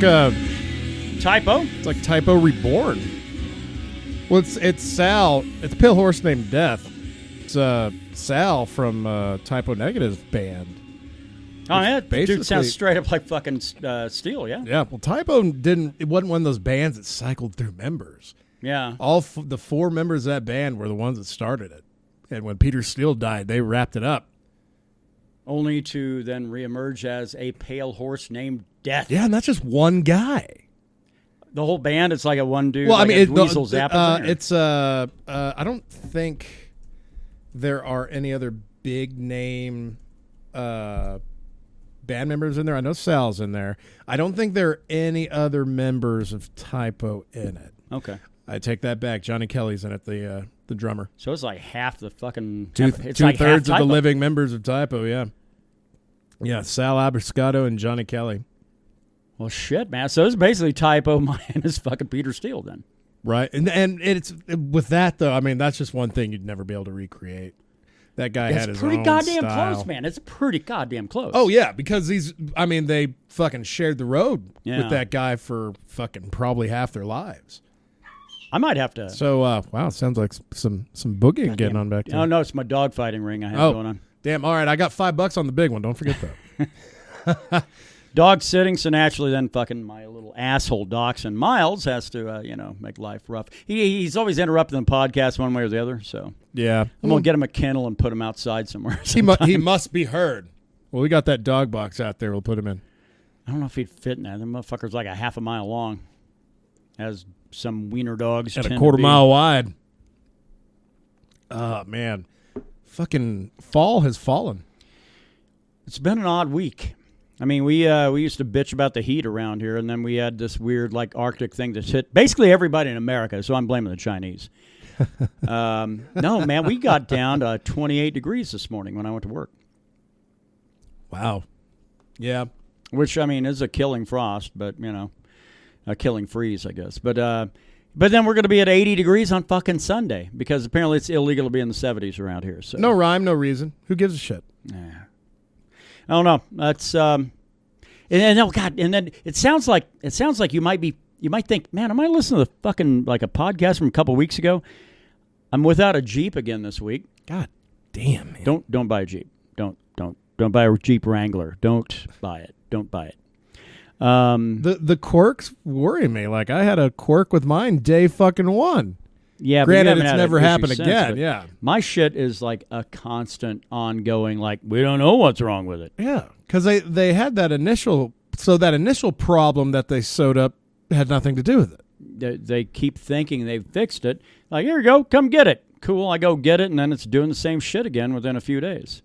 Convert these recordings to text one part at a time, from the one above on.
like Typo? It's like Typo Reborn. Well, it's Sal. It's a pale horse named Death. It's Sal from Typo Negative's band. Oh, yeah. Dude sounds straight up like fucking Steel, yeah? Yeah, well, Typo it wasn't one of those bands that cycled through members. Yeah. All the four members of that band were the ones that started it. And when Peter Steele died, they wrapped it up. Only to then reemerge as a pale horse named Death. Yeah, and that's just one guy. The whole band, it's like a one dude. Well, like I mean, Weasel Zappa. It's I don't think there are any other big name band members in there. I know Sal's in there. I don't think there are any other members of Typo in it. Okay, I take that back. Johnny Kelly's in it, the drummer. So it's like half the fucking two-thirds of the living members of Typo. Yeah, Sal Abiscato and Johnny Kelly. Well, shit, man. So it's basically Typo minus fucking Peter Steele then. Right. And it's with that, though, I mean, that's just one thing you'd never be able to recreate. That guy had his own It's pretty goddamn style. close, man. It's pretty goddamn close. Oh, yeah, because they fucking shared the road with that guy for fucking probably half their lives. I might have to. So, wow, it sounds like some boogieing getting on back there. Oh, no, it's my dog fighting ring I have going on. Damn, all right, I got $5 on the big one. Don't forget that. Dog sitting, so naturally then fucking my little asshole dachshund Miles has to, make life rough. He's always interrupting the podcast one way or the other, so. Yeah. I'm going to get him a kennel and put him outside somewhere. He must be heard. Well, we got that dog box out there. We'll put him in. I don't know if he'd fit in that. The motherfucker's like a half a mile long, as some wiener dogs at tend a quarter to be. mile wide. Oh, man. Fucking fall has fallen. It's been an odd week. I mean, we used to bitch about the heat around here, and then we had this weird, like, Arctic thing that hit basically everybody in America, so I'm blaming the Chinese. No, man, we got down to 28 degrees this morning when I went to work. Wow. Yeah. Which, I mean, is a killing frost, but, a killing freeze, I guess. But then we're going to be at 80 degrees on fucking Sunday, because apparently it's illegal to be in the 70s around here. So. No rhyme, no reason. Who gives a shit? Yeah. I don't know. That's and then it sounds like you might think, man, am I listening to fucking like a podcast from a couple weeks ago? I'm without a Jeep again this week. God damn, man. Don't buy a Jeep. Don't buy a Jeep Wrangler. Don't buy it. Don't buy it. The quirks worry me. Like I had a quirk with mine day fucking one. Yeah, granted, it's never happened again. Yeah, my shit is like a constant, ongoing. Like we don't know what's wrong with it. Yeah, because they had that initial problem that they sewed up had nothing to do with it. They keep thinking they've fixed it. Like here you go, come get it. Cool, I go get it, and then it's doing the same shit again within a few days.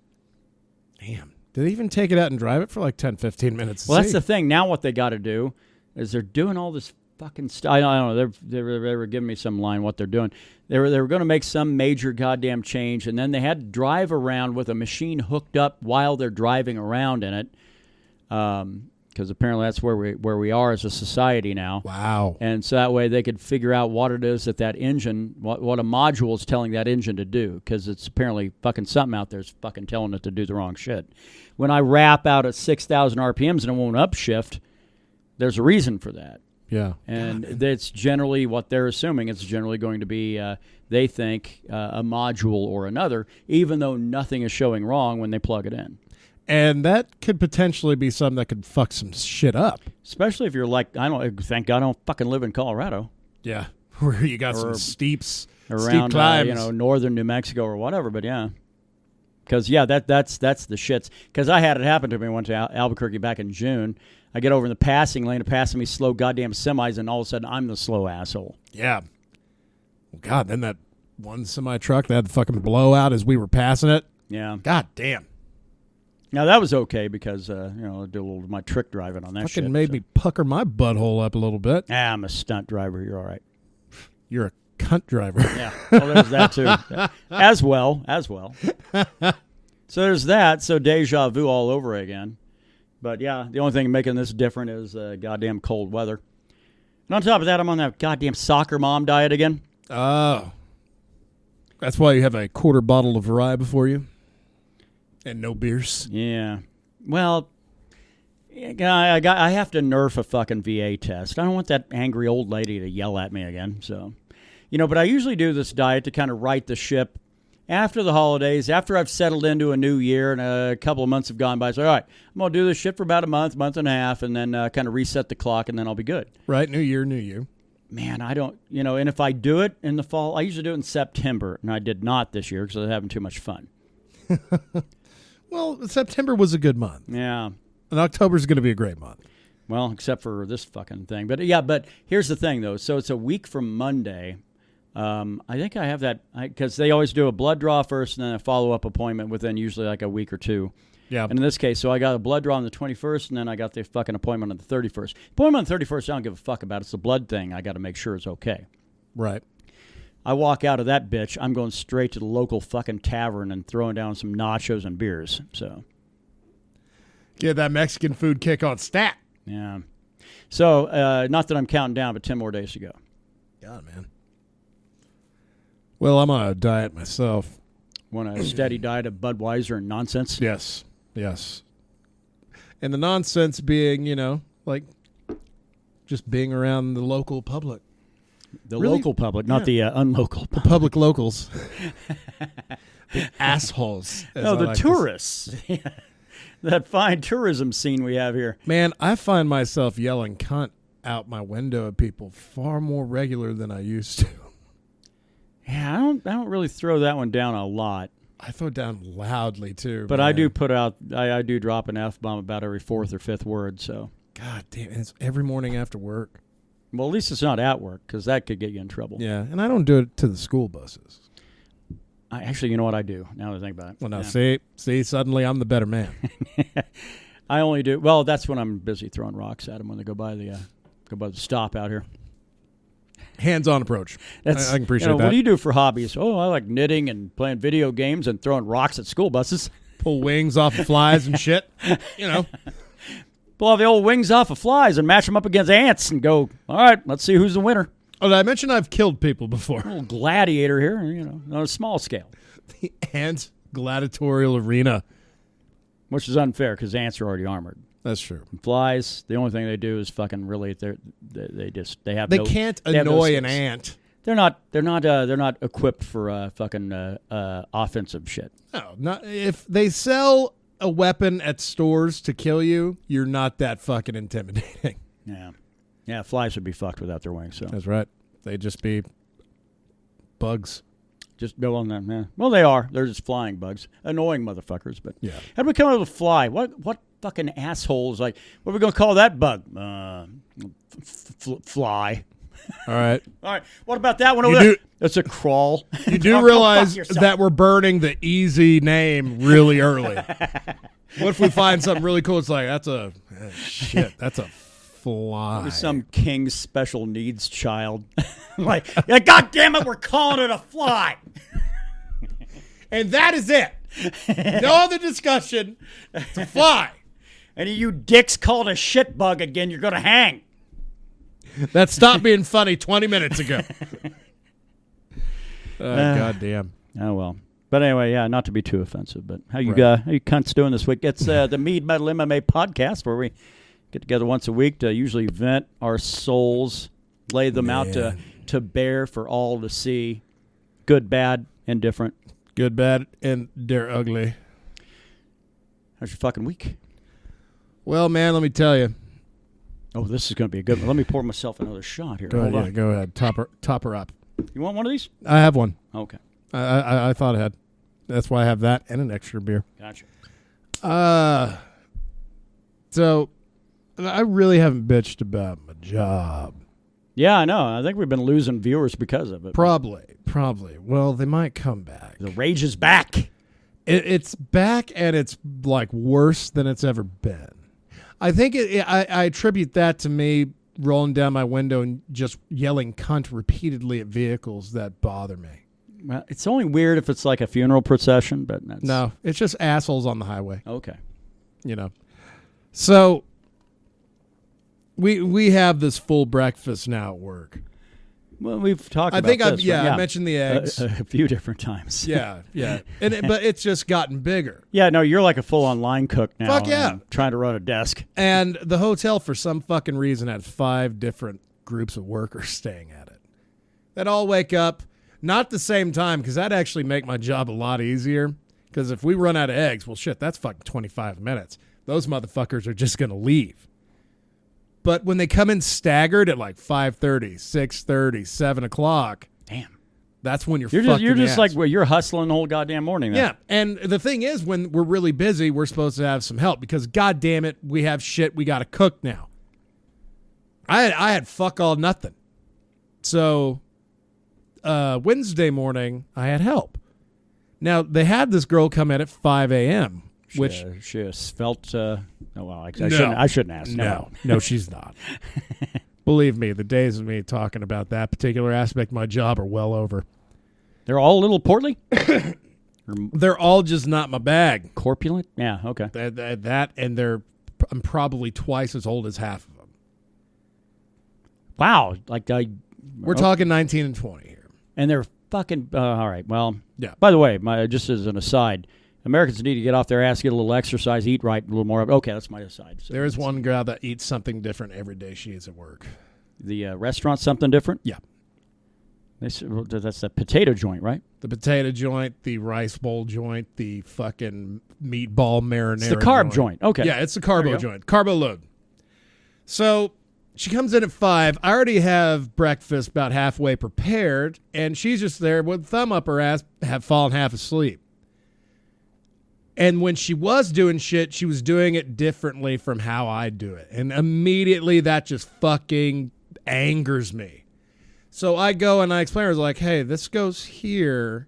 Damn, did they even take it out and drive it for like 10, 15 minutes? Well, that's the thing. Now what they got to do is they're doing all this fucking stuff. I don't know. They were giving me some line what they're doing. They were going to make some major goddamn change, and then they had to drive around with a machine hooked up while they're driving around in it, because apparently that's where we are as a society now. Wow. And so that way they could figure out what it is that engine, what a module is telling that engine to do, because it's apparently fucking something out there is fucking telling it to do the wrong shit. When I wrap out at 6,000 RPMs and it won't upshift, there's a reason for that. Yeah. And that's generally what they're assuming. It's generally going to be, they think, a module or another, even though nothing is showing wrong when they plug it in. And that could potentially be something that could fuck some shit up. Especially if you're like, thank God I don't fucking live in Colorado. Yeah. Where you got some steep around, climbs. northern New Mexico or whatever, but yeah. Because, yeah, that's the shits. Because I had it happen to me. I went to Albuquerque back in June. I get over in the passing lane, passing me slow goddamn semis, and all of a sudden I'm the slow asshole. Yeah. Well, God, then that one semi truck that had the fucking blowout as we were passing it. Yeah. God damn. Now that was okay because I did a little of my trick driving on that fucking shit. Made me pucker my butthole up a little bit. I'm a stunt driver. You're all right. You're a cunt driver. Yeah. Well, there's that too. As well. So there's that. So deja vu all over again. But yeah, the only thing making this different is goddamn cold weather. And on top of that, I'm on that goddamn soccer mom diet again. Oh. That's why you have a quarter bottle of rye before you? And no beers? Yeah. Well, I have to nerf a fucking VA test. I don't want that angry old lady to yell at me again. So, but I usually do this diet to kind of right the ship after the holidays, after I've settled into a new year and a couple of months have gone by. So, all right, I'm going to do this shit for about a month and a half, and then kind of reset the clock, and then I'll be good. Right, new year, new you. Man, I don't, and if I do it in the fall, I usually do it in September, and I did not this year because I was having too much fun. Well, September was a good month. Yeah. And October's going to be a great month. Well, except for this fucking thing. But here's the thing, though. So it's a week from Monday. I think I have that, because they always do a blood draw first and then a follow-up appointment within usually like a week or two. Yeah. And in this case, so I got a blood draw on the 21st, and then I got the fucking appointment on the 31st. Appointment on the 31st, I don't give a fuck about. It's the blood thing I got to make sure is okay. Right. I walk out of that bitch, I'm going straight to the local fucking tavern and throwing down some nachos and beers. So, get that Mexican food kick on stat. Yeah. So, not that I'm counting down, but 10 more days to go. God, man. Well, I'm on a diet myself. Want a steady diet of Budweiser and nonsense? Yes. And the nonsense being, like just being around the local public. The local public, not the unlocal public. The public locals. The assholes. No, the tourists. That fine tourism scene we have here. Man, I find myself yelling cunt out my window at people far more regular than I used to. Yeah, I don't really throw that one down a lot. I throw it down loudly too. But man. I do put out, I do drop an F-bomb about every fourth or fifth word. So. God damn, it's every morning after work. Well, at least it's not at work, because that could get you in trouble. Yeah, and I don't do it to the school buses. Actually, you know what I do, now that I think about it. Well, now, see, suddenly I'm the better man. I only do, well, that's when I'm busy throwing rocks at them when they go by the stop out here. Hands-on approach. I can appreciate that. What do you do for hobbies? Oh, I like knitting and playing video games and throwing rocks at school buses. Pull wings off of flies and shit, Pull all the old wings off of flies and match them up against ants and go, all right, let's see who's the winner. Oh, did I mention I've killed people before? A little gladiator here, on a small scale. The ant gladiatorial arena. Which is unfair because ants are already armored. That's true. And flies, the only thing they do is fucking really, they can't annoy an ant. They're not equipped for fucking offensive shit. No, not if they sell a weapon at stores to kill you, you're not that fucking intimidating. Yeah, flies would be fucked without their wings. So that's right. They'd just be bugs. Just go on them. Yeah. Well, they are. They're just flying bugs, annoying motherfuckers. But yeah, how do we come up with a fly? What fucking assholes like? What are we gonna call that bug? Fly. All right. All right. What about that one over there? That's a crawl. You do realize that we're burning the easy name really early. What if we find something really cool? It's like, that's a fly. There's some king's special needs child. Like, yeah, God damn it, we're calling it a fly. And that is it. No other discussion. It's a fly. And you dicks call it a shit bug again, you're going to hang. That stopped being funny 20 minutes ago. God damn. Oh, well. But anyway, yeah, not to be too offensive, but how you cunts doing this week? It's the Mead Metal MMA podcast where we get together once a week to usually vent our souls, lay them out to bear for all to see. Good, bad, indifferent. Good, bad, and they're ugly. How's your fucking week? Well, man, let me tell you. Oh, this is going to be a good one. Let me pour myself another shot here. Go ahead. Top her up. You want one of these? I have one. Okay. I thought I had. That's why I have that and an extra beer. Gotcha. So I really haven't bitched about my job. Yeah, I know. I think we've been losing viewers because of it. Probably. Well, they might come back. The rage is back. It's back, and it's like worse than it's ever been. I think I attribute that to me rolling down my window and just yelling cunt repeatedly at vehicles that bother me. Well, it's only weird if it's like a funeral procession, but no, it's just assholes on the highway. Okay. So we have this full breakfast now at work. Well, we've talked I about think this. I mentioned the eggs. A few different times. Yeah. But it's just gotten bigger. Yeah, no, you're like a full-on line cook now. Fuck yeah. Trying to run a desk. And the hotel, for some fucking reason, had 5 different groups of workers staying at it that all wake up, not at the same time, because that'd actually make my job a lot easier. Because if we run out of eggs, well, shit, that's fucking 25 minutes. Those motherfuckers are just going to leave. But when they come in staggered at like 5:30, 6:30, 7 o'clock, damn, that's when you're just like, well, you're hustling the whole goddamn morning. Then. Yeah, and the thing is, when we're really busy, we're supposed to have some help because, god damn it, we have shit we got to cook now. I had fuck all nothing. So Wednesday morning, I had help. Now, they had this girl come in at 5 a.m., which she has felt. I shouldn't ask. No, she's not. Believe me, the days of me talking about that particular aspect of my job are well over. They're all a little portly. They're all just not my bag. Corpulent. Yeah. Okay. That and I'm probably twice as old as half of them. Wow. We're talking 19 and 20 here, and they're fucking. All right. Well. Yeah. By the way, just as an aside. Americans need to get off their ass, get a little exercise, eat right, a little more. Okay, that's my aside. So there is one girl that eats something different every day she is at work. The restaurant, something different? Yeah. That's the potato joint, right? The potato joint, the rice bowl joint, the fucking meatball marinara. It's the carb joint. Okay. Yeah, it's the carbo joint. Carbo load. So she comes in at 5. I already have breakfast about halfway prepared, and she's just there with thumb up her ass, have fallen half asleep. And when she was doing shit, she was doing it differently from how I do it. And immediately that just fucking angers me. So I go and I explain to her, like, hey, this goes here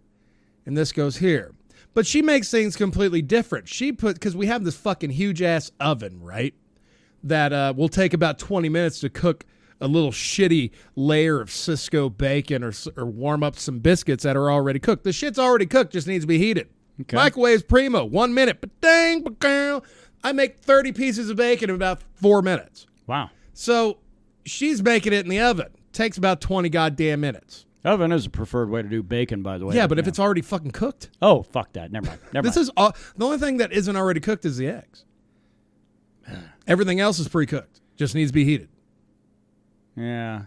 and this goes here. But she makes things completely different. Because we have this fucking huge ass oven, right? That will take about 20 minutes to cook a little shitty layer of Cisco bacon or warm up some biscuits that are already cooked. The shit's already cooked, just needs to be heated. Okay. Microwave's primo, 1 minute. Ba-dang, ba-dang. I make 30 pieces of bacon in about 4 minutes. Wow. So she's making it in the oven. Takes about 20 goddamn minutes. Oven is a preferred way to do bacon, by the way. Yeah, but if it's already fucking cooked. Oh, fuck that. Never mind. The only thing that isn't already cooked is the eggs. Everything else is pre-cooked. Just needs to be heated. Yeah.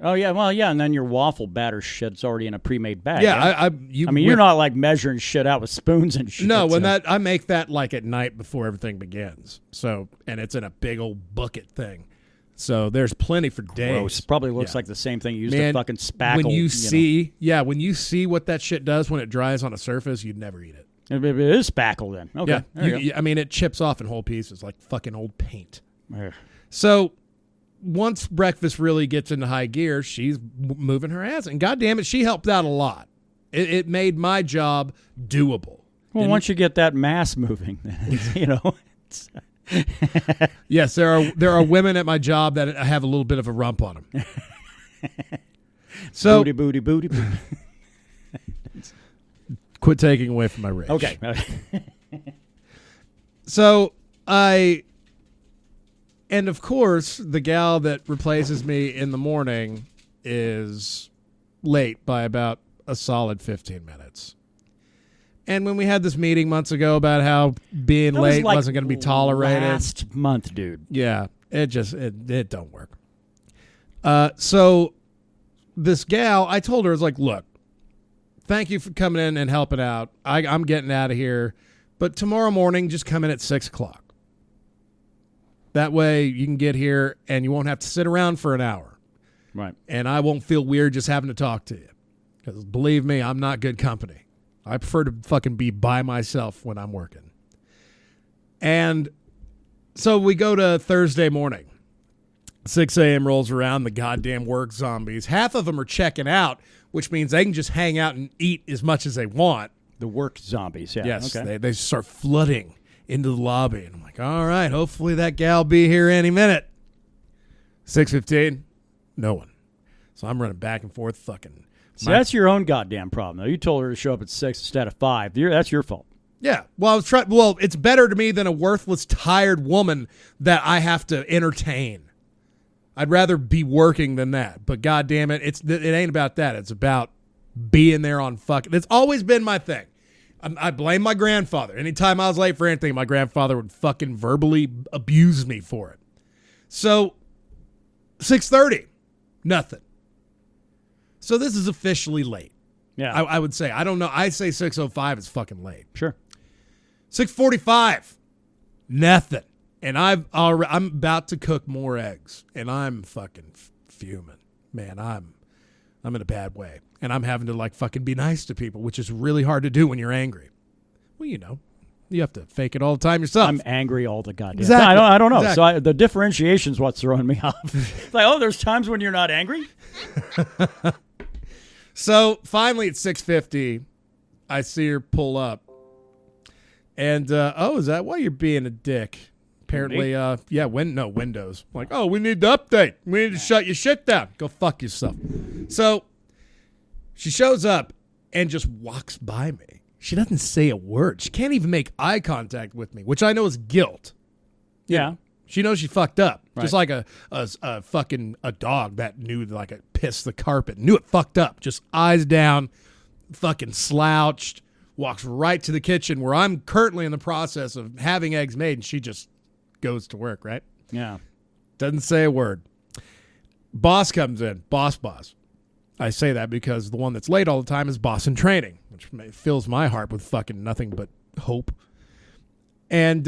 Oh, yeah. Well, yeah, and then your waffle batter shit's already in a pre-made bag. Yeah, you're not like measuring shit out with spoons and shit. No, I make that like at night before everything begins. So, and it's in a big old bucket thing. So there's plenty for days. Gross. Probably looks like the same thing you used to fucking spackle. When you see what that shit does when it dries on a surface, you'd never eat it. It is spackle then. Okay. Yeah, it chips off in whole pieces like fucking old paint. Ugh. So once breakfast really gets into high gear, she's moving her ass. And goddamn it, she helped out a lot. It made my job doable. Well, once you get that mass moving, then, Yes, there are women at my job that have a little bit of a rump on them. So booty. Quit taking away from my rage. Okay. So and of course, the gal that replaces me in the morning is late by about a solid 15 minutes. And when we had this meeting months ago about how being late wasn't going to be tolerated. Last month, dude. Yeah, it don't work. So this gal, I told her, I was like, look, thank you for coming in and helping out. I'm getting out of here. But tomorrow morning, just come in at 6 o'clock. That way you can get here and you won't have to sit around for an hour. Right. And I won't feel weird just having to talk to you. Because believe me, I'm not good company. I prefer to fucking be by myself when I'm working. And so we go to Thursday morning. 6 a.m. rolls around, the goddamn work zombies. Half of them are checking out, which means they can just hang out and eat as much as they want. The work zombies, yeah. Yes, okay. They start flooding into the lobby. And I'm like, all right, hopefully that gal will be here any minute. 6:15, no one. So I'm running back and forth fucking. See, that's your own goddamn problem, though. You told her to show up at 6 instead of 5. That's your fault. Yeah. Well, it's better to me than a worthless, tired woman that I have to entertain. I'd rather be working than that. But God damn it, it ain't about that. It's about being there on fucking. It's always been my thing. I blame my grandfather. Anytime I was late for anything, my grandfather would fucking verbally abuse me for it. So 6:30, nothing. So this is officially late. Yeah. I would say. I don't know. I say 6:05 is fucking late. Sure. 6:45, nothing. And I'm about to cook more eggs, and I'm fucking fuming. Man, I'm in a bad way. And I'm having to like fucking be nice to people, which is really hard to do when you're angry. Well, you have to fake it all the time yourself. I'm angry all the goddamn Exactly. time. I don't know. Exactly. So the differentiation's what's throwing me off. It's like, there's times when you're not angry? So finally at 6:50, I see her pull up. And, is that why you're being a dick? Apparently, Windows. Like, we need to update. We need to shut your shit down. Go fuck yourself. So she shows up and just walks by me. She doesn't say a word. She can't even make eye contact with me, which I know is guilt. Yeah. She knows she fucked up. Right. Just like a fucking dog that knew like it pissed the carpet. Knew it fucked up. Just eyes down, fucking slouched, walks right to the kitchen where I'm currently in the process of having eggs made, and she just goes to work, right? Yeah. Doesn't say a word. Boss comes in. Boss. I say that because the one that's late all the time is boss in training, which fills my heart with fucking nothing but hope. And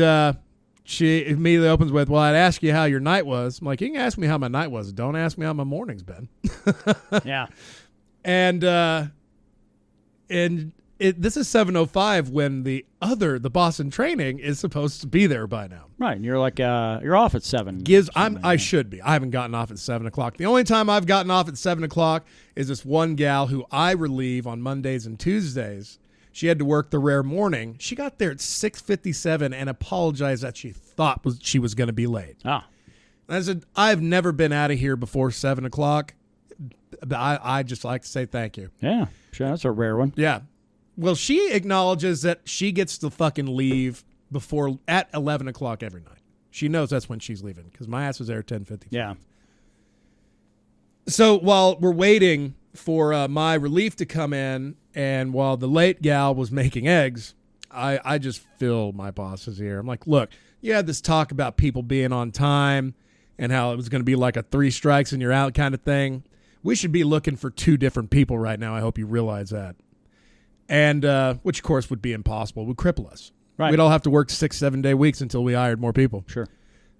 she immediately opens with, well, I'd ask you how your night was. I'm like, you can ask me how my night was. Don't ask me how my morning's been. Yeah. And this is 7:05 when the boss in training is supposed to be there by now. Right. And you're like, you're off at 7. I should be. I haven't gotten off at 7 o'clock. The only time I've gotten off at 7 o'clock is this one gal who I relieve on Mondays and Tuesdays. She had to work the rare morning. She got there at 6:57 and apologized that she thought she was going to be late. Ah. I said, I've never been out of here before 7 o'clock. But I just like to say thank you. Yeah. Sure. That's a rare one. Yeah. Well, she acknowledges that she gets to fucking leave at 11 o'clock every night. She knows that's when she's leaving because my ass was there at 10:55. Yeah. So while we're waiting for my relief to come in, and while the late gal was making eggs, I just fill my boss's ear. I'm like, look, you had this talk about people being on time and how it was going to be like a 3 strikes and you're out kind of thing. We should be looking for 2 different people right now. I hope you realize that. And which, of course, would be impossible. It would cripple us. Right. We'd all have to work 6-7 day weeks until we hired more people. Sure.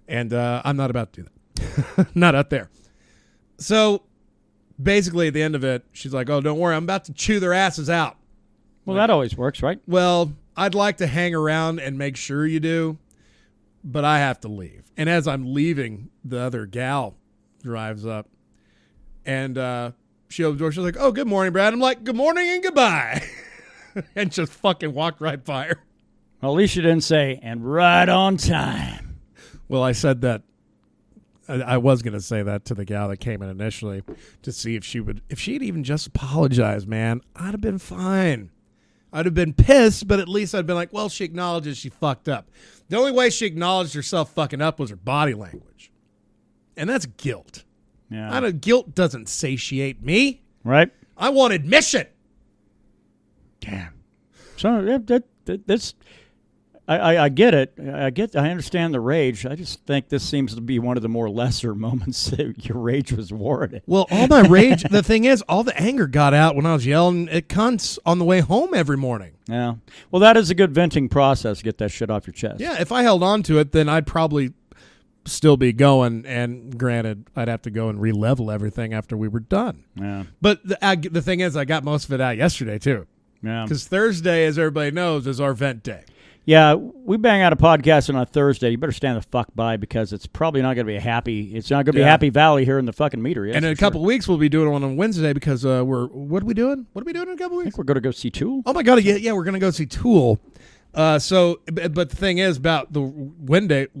And I'm not about to do that. Not out there. So basically at the end of it, she's like, oh, don't worry. I'm about to chew their asses out. Well, that always works, right? Well, I'd like to hang around and make sure you do, but I have to leave. And as I'm leaving, the other gal drives up. And she opens the door. She's like, oh, good morning, Brad. I'm like, good morning and goodbye. And just fucking walked right by her. Well, at least you didn't say, and right on time. Well, I said that. I was going to say that to the gal that came in initially to see if she'd even just apologized, man, I'd have been fine. I'd have been pissed, but at least I'd been like, well, she acknowledges she fucked up. The only way she acknowledged herself fucking up was her body language. And that's guilt. Yeah. Guilt doesn't satiate me. Right. I want admission. Damn. So that's I get it. I understand the rage. I just think this seems to be one of the more lesser moments that your rage was warranted. Well, all my rage, the thing is, all the anger got out when I was yelling at cunts on the way home every morning. Yeah. Well, that is a good venting process. Get that shit off your chest. Yeah, if I held on to it, then I'd probably still be going, and granted, I'd have to go and re-level everything after we were done. Yeah. But the thing is, I got most of it out yesterday, too. Yeah. Because Thursday, as everybody knows, is our vent day. Yeah, we bang out a podcast on a Thursday. You better stand the fuck by because it's probably not going to be it's not going to be a happy valley here in the fucking meter. And in a couple weeks, we'll be doing one on Wednesday because what are we doing? What are we doing in a couple weeks? I think we're going to go see Tool. Oh, my God. Yeah, we're going to go see Tool. But the thing is about the Wednesday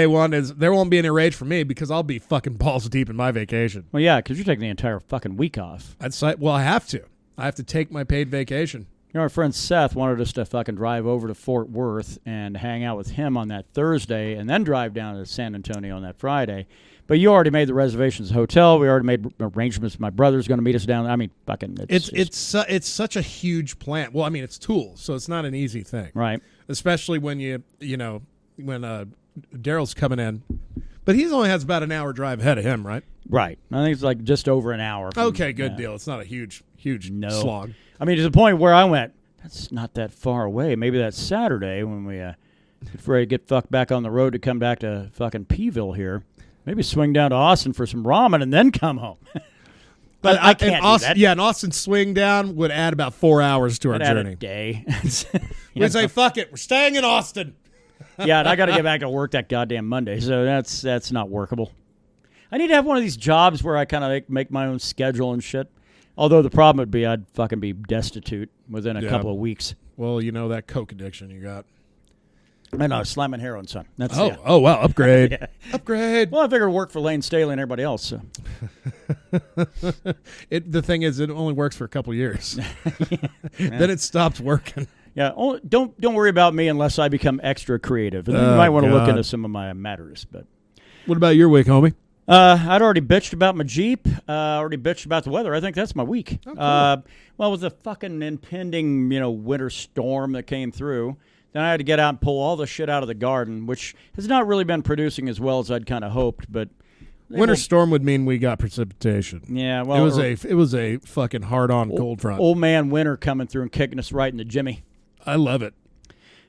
one is there won't be any rage for me because I'll be fucking balls deep in my vacation. Well, yeah, because you're taking the entire fucking week off. I have to. I have to take my paid vacation. Our friend Seth wanted us to fucking drive over to Fort Worth and hang out with him on that Thursday and then drive down to San Antonio on that Friday. But you already made the reservations at the hotel. We already made arrangements. My brother's going to meet us down there. I mean, fucking... It's such a huge plant. Well, I mean, it's tools, so it's not an easy thing. Right. Especially when when Daryl's coming in. But he only has about an hour drive ahead of him, right? Right. I think it's like just over an hour. Okay, good deal. It's not a huge slog. I mean, to the point where I went, that's not that far away. Maybe that's Saturday when we before I get fucked back on the road to come back to fucking Peeville here. Maybe swing down to Austin for some ramen and then come home. But I can't do that. Yeah, an Austin swing down would add about 4 hours to our journey. Add a day. We'd say, fuck it, we're staying in Austin. Yeah, and I got to get back to work that goddamn Monday, so that's not workable. I need to have one of these jobs where I kind of make my own schedule and shit. Although the problem would be I'd fucking be destitute within a couple of weeks. Well, that coke addiction you got. I know, slamming heroin, son. Oh, wow, upgrade. Yeah. Upgrade. Well, I figured it'd work for Lane Staley and everybody else. So. The thing is, it only works for a couple years. Then it stops working. Yeah, don't worry about me unless I become extra creative. And you might want to look into some of my matters. But what about your week, homie? I'd already bitched about my Jeep. Already bitched about the weather. I think that's my week. Oh, cool. Well, with the fucking impending, winter storm that came through, then I had to get out and pull all the shit out of the garden, which has not really been producing as well as I'd kind of hoped. But winter storm would mean we got precipitation. Yeah, well, it was a fucking hard-on cold front. Old man winter coming through and kicking us right in the jimmy. I love it.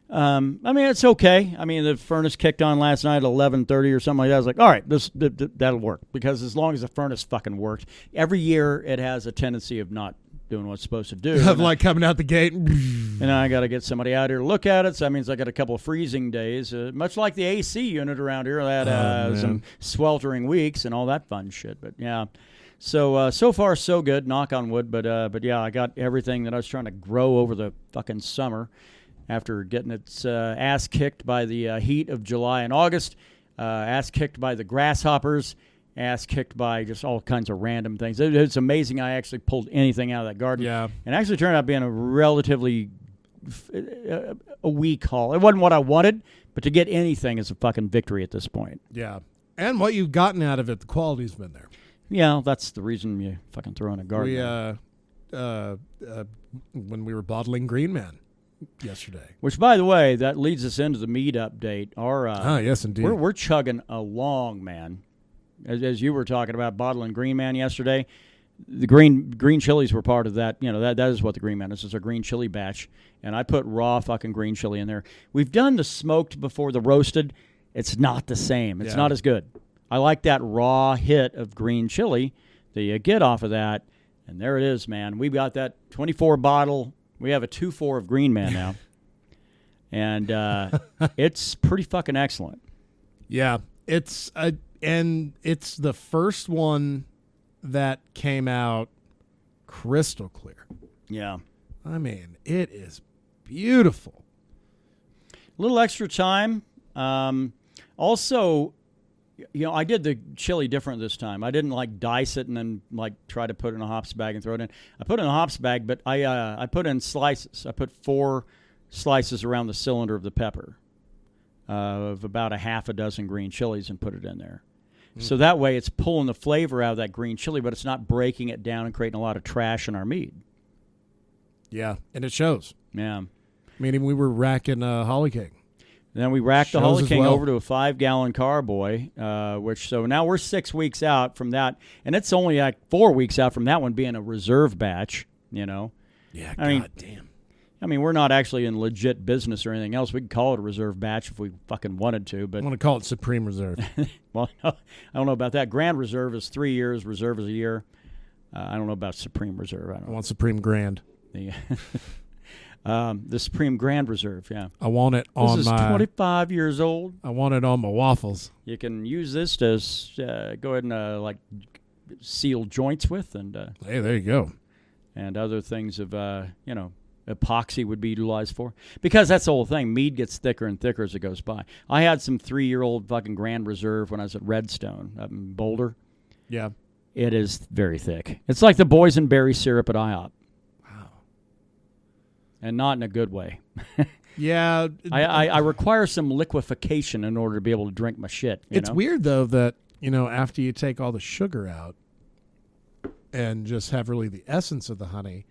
I mean, it's okay. I mean, the furnace kicked on last night at 11:30 or something like that. I was like, all right, that'll work. Because as long as the furnace fucking worked, every year it has a tendency of not doing what it's supposed to do. Of like coming out the gate. And I got to get somebody out here to look at it. So that means I got a couple of freezing days. Much like the AC unit around here. That some sweltering weeks and all that fun shit. But yeah. So far, so good. Knock on wood. But yeah, I got everything that I was trying to grow over the fucking summer. After getting its ass kicked by the heat of July and August, ass kicked by the grasshoppers, ass kicked by just all kinds of random things. It's amazing I actually pulled anything out of that garden. Yeah. And actually turned out being a relatively a weak haul. It wasn't what I wanted, but to get anything is a fucking victory at this point. Yeah. And what you've gotten out of it, the quality's been there. Yeah, that's the reason you fucking throw in a garden. When we were bottling Green Man yesterday. Which, by the way, that leads us into the Mead update. Yes, indeed. We're chugging along, man. As you were talking about bottling Green Man yesterday, the green chilies were part of that. That is what the Green Man is. It's a green chili batch, and I put raw fucking green chili in there. We've done the smoked before the roasted. It's not the same. It's not as good. I like that raw hit of green chili that you get off of that, and there it is, man. We've got that 24 bottle. We have a 2.4 of Green Man now, and it's pretty fucking excellent. Yeah, it's the first one that came out crystal clear. Yeah, I mean, it is beautiful. A little extra time. Also, I did the chili different this time. I didn't dice it and then try to put it in a hops bag and throw it in. I put it in a hops bag, but I put in slices. I put 4 slices around the cylinder of the pepper of about a half a dozen green chilies and put it in there. So that way it's pulling the flavor out of that green chili, but it's not breaking it down and creating a lot of trash in our mead. Yeah, and it shows. Yeah. Meaning we were racking Holly King. Then we racked the Holly King well over to a 5-gallon carboy, so now we're 6 weeks out from that, and it's only 4 weeks out from that one being a reserve batch, Yeah, damn. I mean, we're not actually in legit business or anything else. We could call it a reserve batch if we fucking wanted to, but... I want to call it Supreme Reserve. Well, I don't know about that. Grand Reserve is 3 years, Reserve is a year. I don't know about Supreme Reserve. I want Supreme Grand. The Supreme Grand Reserve, yeah. I want it on This is 25 years old. I want it on my waffles. You can use this to go ahead and seal joints with, and hey, there you go. And other things of epoxy would be utilized for, because that's the whole thing. Mead gets thicker and thicker as it goes by. I had some 3-year-old fucking Grand Reserve when I was at Redstone up in Boulder. Yeah, it is very thick. It's like the boysenberry syrup at IHOP. and not in a good way. Yeah. I require some liquefaction in order to be able to drink my shit. It's weird, though, that, after you take all the sugar out and just have really the essence of the honey,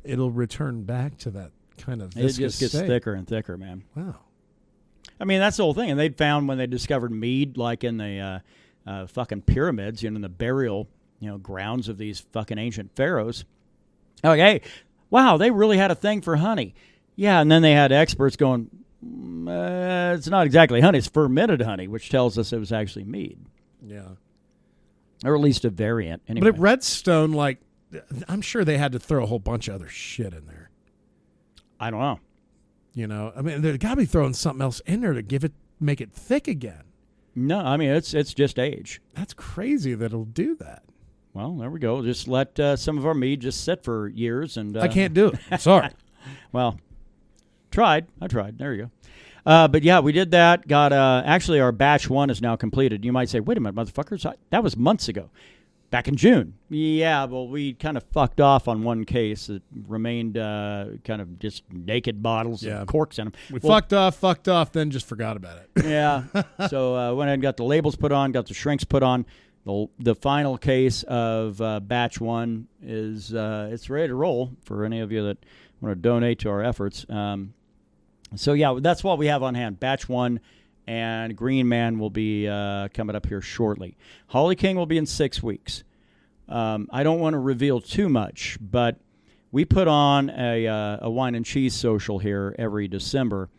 it'll return back to that kind of viscous It just gets state. thicker and thicker, man. Wow. I mean, that's the whole thing. And they'd found when they discovered mead, like in the fucking pyramids, in the burial, grounds of these fucking ancient pharaohs. Like, hey, wow, they really had a thing for honey. Yeah, and then they had experts going, it's not exactly honey, it's fermented honey, which tells us it was actually mead. Yeah. Or at least a variant. Anyway. But at Redstone, I'm sure they had to throw a whole bunch of other shit in there. I don't know. I mean, they've got to be throwing something else in there to make it thick again. No, I mean, it's just age. That's crazy that it'll do that. Well, there we go. Just let some of our mead just sit for years. And I can't do it. Sorry. Well, I tried. There you go. But yeah, we did that. Got actually our batch 1 is now completed. You might say, wait a minute, motherfuckers, that was months ago. Back in June. Yeah, well, we kind of fucked off on one case. It remained kind of just naked bottles and corks in them. We fucked off, then just forgot about it. Yeah. So went ahead and got the labels put on, got the shrinks put on. The final case of batch 1 is it's ready to roll for any of you that want to donate to our efforts. So, yeah, that's what we have on hand. Batch 1 and Green Man will be coming up here shortly. Holly King will be in 6 weeks. I don't want to reveal too much, but we put on a wine and cheese social here every December.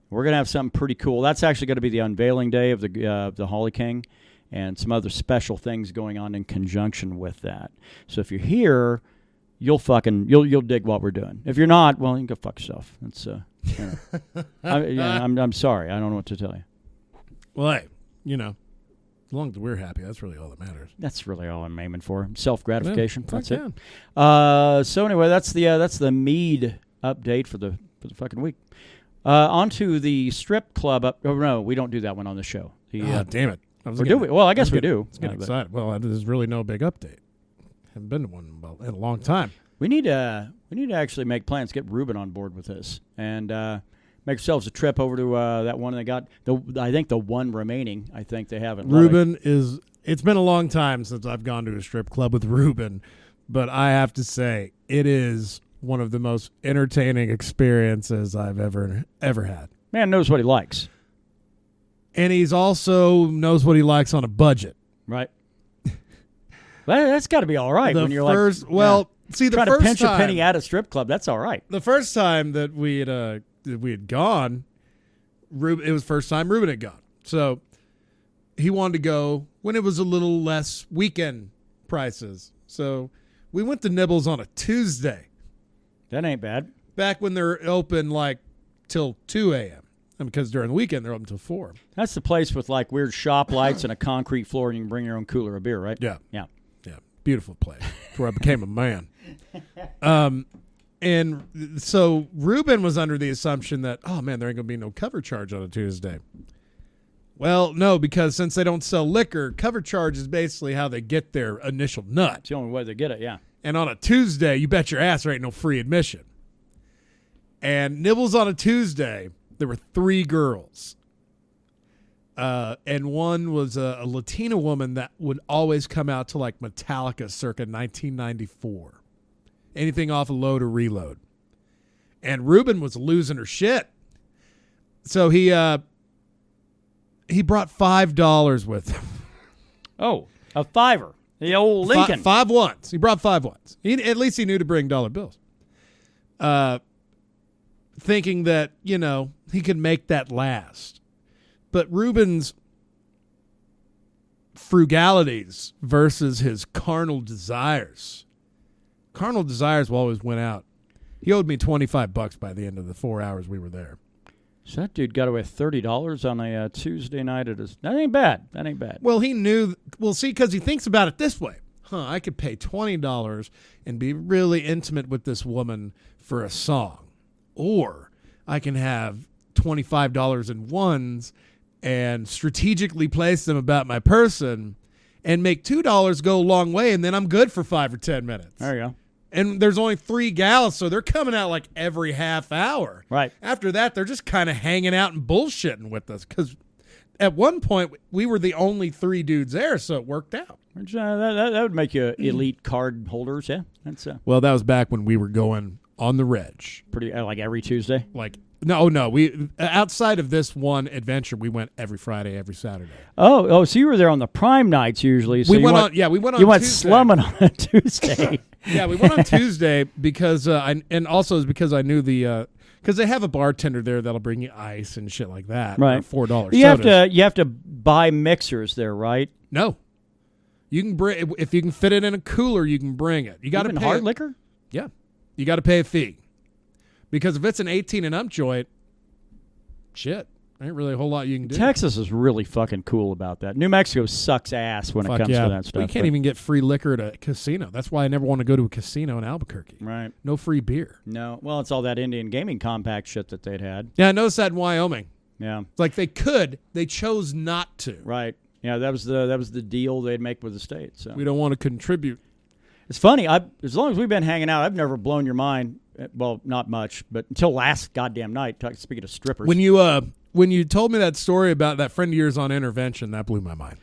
We're going to have something pretty cool. That's actually going to be the unveiling day of the Holly King, and some other special things going on in conjunction with that. So if you're here, you'll dig what we're doing. If you're not, well, you can go fuck yourself. That's I'm sorry. I don't know what to tell you. Well, hey, as long as we're happy, that's really all that matters. That's really all I'm aiming for. Self-gratification. Yeah, that's it. So anyway, that's the Mead update for the fucking week. On to the strip club. Oh no, we don't do that one on the show. Damn it. Or do we? Well, I guess we do. It's getting excited. Well, there's really no big update. Haven't been to one in a long time. We need to actually make plans. Get Ruben on board with this and make ourselves a trip over to that one they got. I think the one remaining. I think they have it. Ruben is. It's been a long time since I've gone to a strip club with Ruben, but I have to say it is one of the most entertaining experiences I've ever had. Man knows what he likes. And he's also knows what he likes on a budget. Right. Well, that's got to be all right when you're trying to pinch a penny at a strip club. That's all right. The first time that we had gone, it was the first time Ruben had gone. So he wanted to go when it was a little less weekend prices. So we went to Nibbles on a Tuesday. That ain't bad. Back when they're open till 2 a.m. Because during the weekend they're open till 4. That's the place with weird shop lights and a concrete floor, and you can bring your own cooler of beer, right? Yeah. Yeah. Yeah. Beautiful place. That's where I became a man. And so Ruben was under the assumption that, oh man, there ain't gonna be no cover charge on a Tuesday. Well, no, because since they don't sell liquor, cover charge is basically how they get their initial nut. It's the only way they get it, yeah. And on a Tuesday, you bet your ass there ain't no free admission. And Nibbles on a Tuesday, there were 3 girls. And one was a Latina woman that would always come out to Metallica circa 1994. Anything off of Load or Reload. And Ruben was losing her shit. So he brought $5 with him. Oh, a $5. The old Lincoln. 5 ones. He brought 5 ones. At least he knew to bring dollar bills. Thinking that, he could make that last. But Ruben's frugalities versus his carnal desires will always win out. He owed me $25 by the end of the 4 hours we were there. So that dude got away with $30 on a Tuesday night at his... That ain't bad. Well, he knew... Well, see, because he thinks about it this way. I could pay $20 and be really intimate with this woman for a song. Or I can have $25 in ones and strategically place them about my person and make $2 go a long way, and then I'm good for 5 or 10 minutes. There you go. And there's only 3 gals, so they're coming out like every half hour. Right. After that, they're just kind of hanging out and bullshitting with us because at one point we were the only 3 dudes there, so it worked out. Which, that would make you elite card holders, yeah. That's Well, that was back when we were going on the reg. pretty like every Tuesday. Like no, we outside of this one adventure, we went every Friday, every Saturday. Oh, so you were there on the prime nights usually. So we went on Tuesday. You went slumming on a Tuesday. Yeah, we went on Tuesday because and also is because I knew the because they have a bartender there that'll bring you ice and shit like that. Right. $4 You have to buy mixers there, right? No. You can bring if you can fit it in a cooler, you can bring it. You got to pay hard liquor? Yeah. You got to pay a fee. Because if it's an 18 and up joint, shit, there ain't really a whole lot you can do. Texas is really fucking cool about that. New Mexico sucks ass when it comes to that stuff. You can't even get free liquor at a casino. That's why I never want to go to a casino in Albuquerque. Right. No free beer. No. Well, it's all that Indian gaming compact shit that they'd had. Yeah, I noticed that in Wyoming. Yeah. It's like they could, they chose not to. Right. Yeah, that was the deal they'd make with the state. So we don't want to contribute. It's funny. As long as we've been hanging out, I've never blown your mind. Well, not much, but until last goddamn night. Speaking of strippers, when you told me that story about that friend of yours on intervention, that blew my mind.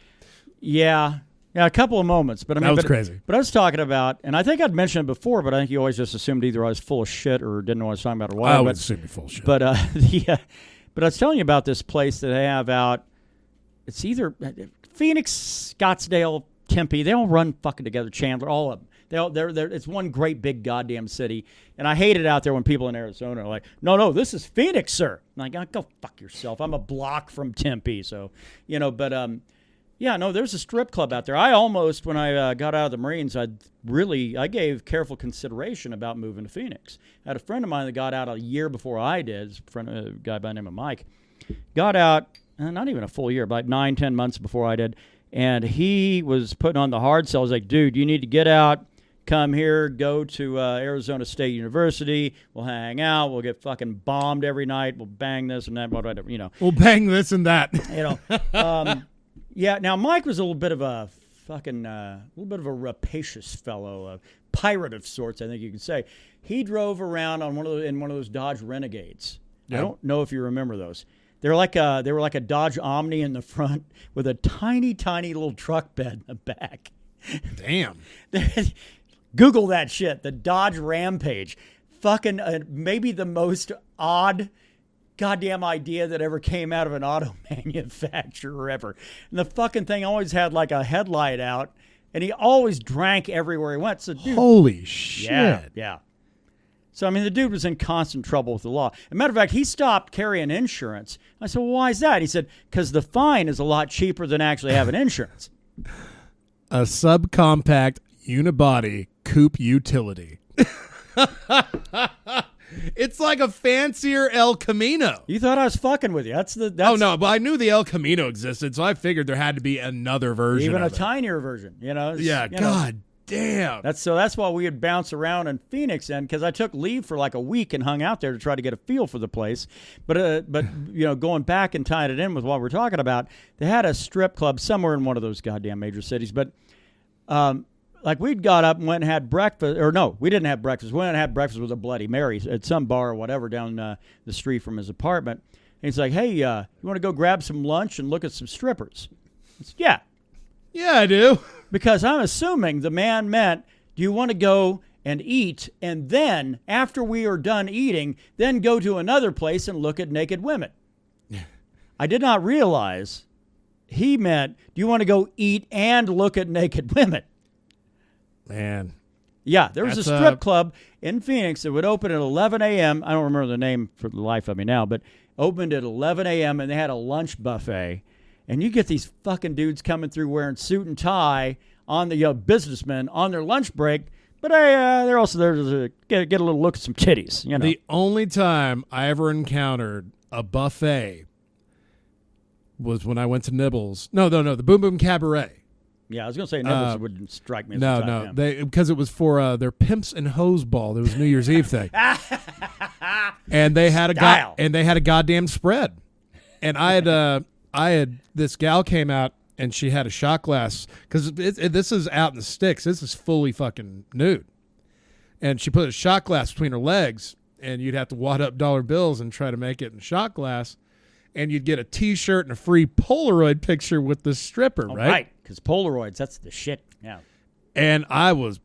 Yeah, a couple of moments, but I mean, that was crazy. But I was talking about, and I think I'd mentioned it before, but I think you always just assumed either I was full of shit or didn't know what I was talking about or what. I would assume you're full of shit. But but I was telling you about this place that they have out. It's either Phoenix, Scottsdale, Tempe. They all run fucking together. Chandler, all of them. They're it's one great big goddamn city, and I hate it out there when people in Arizona are like, no, this is Phoenix, sir. I'm like, go fuck yourself. I'm a block from Tempe, so but there's a strip club out there. I almost, when I got out of the Marines, I gave careful consideration about moving to Phoenix. I had a friend of mine that got out a year before I did, a guy by the name of Mike, got out not even a full year, about 9-10 months before I did, and he was putting on the hard sell. I was like, dude, you need to get out. Come here, go to Arizona State University. We'll hang out. We'll get fucking bombed every night. We'll bang this and that, whatever, We'll bang this and that. Yeah. Now Mike was a little bit of a rapacious fellow, a pirate of sorts, I think you could say. He drove around on one of those Dodge Renegades. Yep. I don't know if you remember those. They were like a Dodge Omni in the front with a tiny, tiny little truck bed in the back. Damn. Google that shit. The Dodge Rampage. Fucking maybe the most odd goddamn idea that ever came out of an auto manufacturer ever. And the fucking thing always had like a headlight out, and he always drank everywhere he went. So, dude, holy shit. Yeah. So, I mean, the dude was in constant trouble with the law. As a matter of fact, he stopped carrying insurance. I said, well, why is that? He said, because the fine is a lot cheaper than actually having insurance. A subcompact unibody coupe utility. It's like a fancier El Camino. You thought I was fucking with you. That's oh, no, but I knew the El Camino existed, so I figured there had to be another version even of a tinier version, Yeah, God damn. That's why we would bounce around in Phoenix then, because I took leave for like a week and hung out there to try to get a feel for the place. But going back and tying it in with what we're talking about, they had a strip club somewhere in one of those goddamn major cities. But like we'd got up and went and had breakfast, or no, we didn't have breakfast. We went and had breakfast with a Bloody Mary at some bar or whatever down the street from his apartment. And he's like, hey, you want to go grab some lunch and look at some strippers? I said, yeah. Yeah, I do. Because I'm assuming the man meant, do you want to go and eat, and then, after we are done eating, then go to another place and look at naked women? I did not realize he meant, do you want to go eat and look at naked women? Man. Yeah, there was a strip club in Phoenix that would open at 11 a.m. I don't remember the name for the life of me now, but opened at 11 a.m. and they had a lunch buffet. And you get these fucking dudes coming through wearing suit and tie on the businessmen on their lunch break, but they're also there to get a little look at some titties. The only time I ever encountered a buffet was when I went to Nibbles. No, the Boom Boom Cabaret. Yeah, I was going to say Nibbles wouldn't strike me as no, a type. No, because it was for their Pimps and Hose Ball. It was New Year's Eve thing. And they had a goddamn spread. And I had this gal came out and she had a shot glass because this is out in the sticks. This is fully fucking nude. And she put a shot glass between her legs, and you'd have to wad up dollar bills and try to make it in shot glass. And you'd get a T-shirt and a free Polaroid picture with the stripper, right? Right, because Polaroids, that's the shit. Yeah. And I was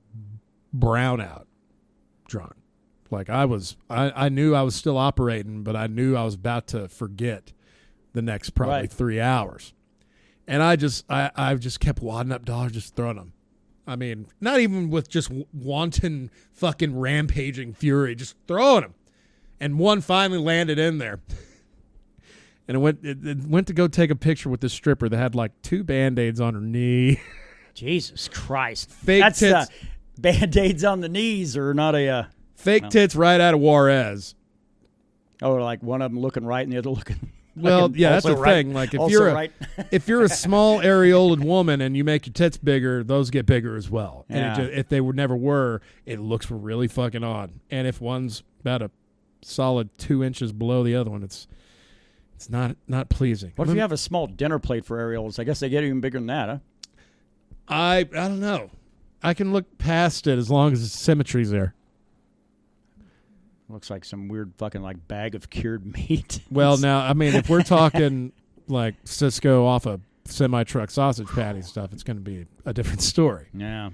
brown out drunk. Like I knew I was still operating, but I knew I was about to forget the next probably 3 hours. And I just kept wadding up dollars, just throwing them. I mean, not even with just wanton fucking rampaging fury, just throwing them. And one finally landed in there. And it went to go take a picture with this stripper that had like 2 Band-Aids on her knee. Jesus Christ. Fake tits. Band-Aids on the knees are not a... Fake tits right out of Juarez. Oh, like one of them looking right and the other looking... Well, yeah, that's the thing. Like if you're a small areoled woman and you make your tits bigger, those get bigger as well. Yeah. And if they never were, it looks really fucking odd. And if one's about a solid 2 inches below the other one, it's not pleasing. What if you have a small dinner plate for areolas? I guess they get even bigger than that, huh? I don't know. I can look past it as long as the symmetry's there. Looks like some weird fucking like bag of cured meat. Well, now, I mean, if we're talking like Cisco off a semi-truck sausage patty stuff, it's going to be a different story. Yeah.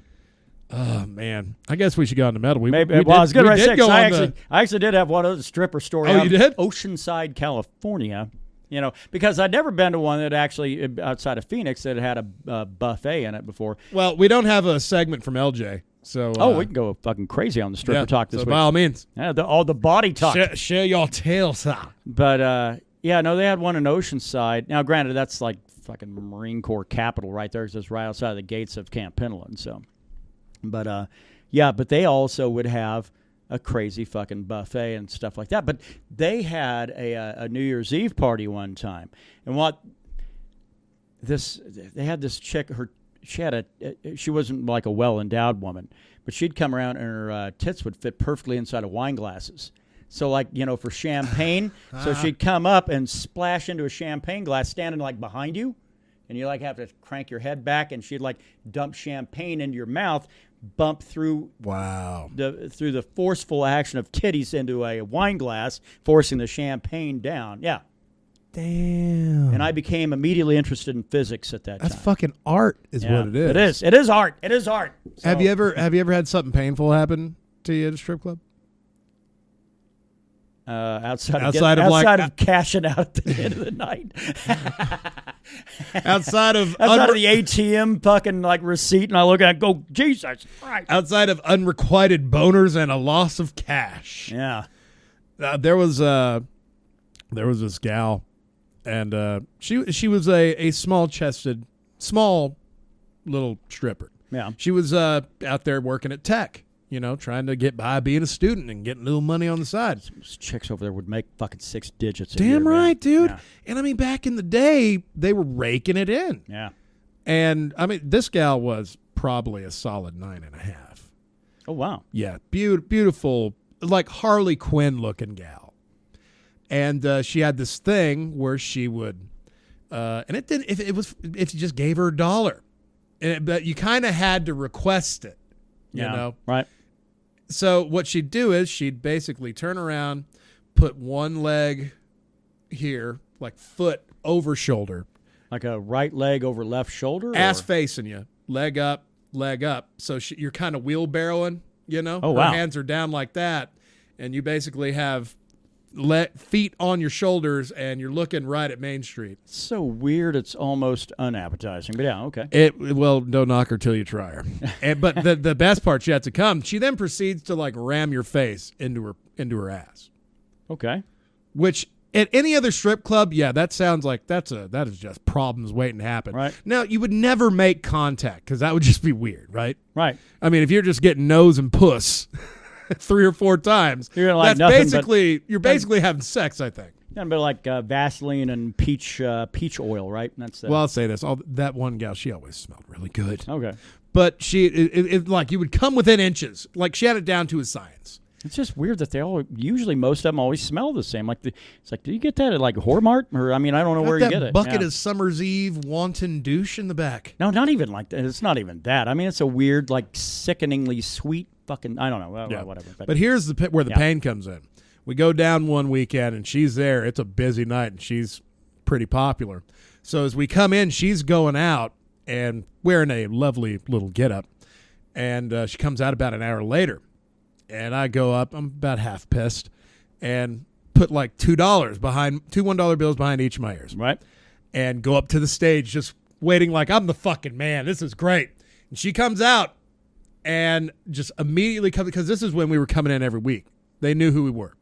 Oh, man. I guess we should go on to metal. I was going to say, I actually did have one other stripper story. Oh, you did? Oceanside, California. You know, because I'd never been to one that actually, outside of Phoenix, that had a buffet in it before. Well, we don't have a segment from LJ. So, we can go fucking crazy on the stripper talk this week. By all means. Yeah, all the body talk. Share your tales, huh? But, they had one in Oceanside. Now, granted, that's like fucking Marine Corps capital right there. It's just right outside the gates of Camp Pendleton. So, but, but they also would have a crazy fucking buffet and stuff like that. But they had a New Year's Eve party one time. And they had this chick, she wasn't like a well-endowed woman, but she'd come around and her tits would fit perfectly inside of wine glasses. So like, for champagne, so she'd come up and splash into a champagne glass standing like behind you, and you like have to crank your head back, and she'd like dump champagne into your mouth, bump through through the forceful action of titties into a wine glass, forcing the champagne down. Yeah. Damn. And I became immediately interested in physics at that time. That's fucking art is what it is. It is. It is art. It is art. So, have you ever had something painful happen to you at a strip club? Outside of cashing out at the end of the night. outside of the ATM fucking like receipt, and I look at it and go, Jesus Christ. Outside of unrequited boners and a loss of cash. Yeah. There was this gal, and she was a small little stripper. Yeah. She was out there working at tech. Trying to get by being a student and getting a little money on the side. Those chicks over there would make fucking 6 digits. Damn right, man. dude. Yeah. And I mean, back in the day, they were raking it in. Yeah. And I mean, this gal was probably a solid 9.5. Oh, wow. Yeah. Beautiful, like Harley Quinn looking gal. And she had this thing where she would, and it didn't, if you just gave her $1, but you kind of had to request it, you know? Right. So what she'd do is she'd basically turn around, put one leg here, like foot over shoulder. Like a right leg over left shoulder? Ass facing you. Leg up. So you're kind of wheelbarrowing, Oh, wow. Her hands are down like that. And you basically have feet on your shoulders, and you're looking right at Main Street. It's so weird, it's almost unappetizing. But yeah, okay. Well, don't knock her till you try her. But the best part's yet to come. She then proceeds to like ram your face into her ass. Okay. Which at any other strip club, that sounds like that is just problems waiting to happen. Right. Now you would never make contact because that would just be weird, right? Right. I mean, if you're just getting nose and puss 3 or 4 times, you're like you're basically having sex, I think. A bit like Vaseline and peach oil, right? Well, I'll say this: that one gal, she always smelled really good. Okay, but it like you would come within inches. Like she had it down to a science. It's just weird that most of them always smell the same. It's like, do you get that at like Hormart? Or I mean, I don't know where you get it. Bucket of Summer's Eve wanton douche in the back. No, not even like that. It's not even that. I mean, it's a weird, like sickeningly sweet fucking, I don't know, whatever. But here's where the pain comes in. We go down one weekend, and she's there. It's a busy night, and she's pretty popular. So as we come in, she's going out and wearing a lovely little getup, and she comes out about an hour later. And I go up, I'm about half pissed, and put like $2 behind, two $1 bills behind each of my ears. Right. And go up to the stage just waiting like I'm the fucking man. This is great. And she comes out and just immediately comes, because this is when we were coming in every week. They knew who we were.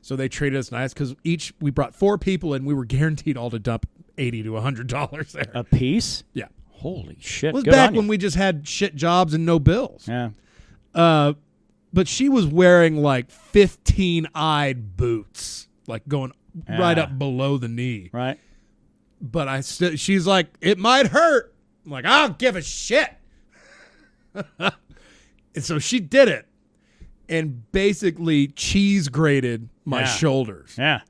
So they treated us nice because we brought 4 people and we were guaranteed all to dump $80 to $100 there. A piece? Yeah. Holy shit. It was Good back on when you. we just had shit jobs and no bills. Yeah. But she was wearing like 15-eyed boots, like going right up below the knee. Right. But she's like, it might hurt. I'm like, I don't give a shit. And so she did it and basically cheese grated my shoulders. Yeah.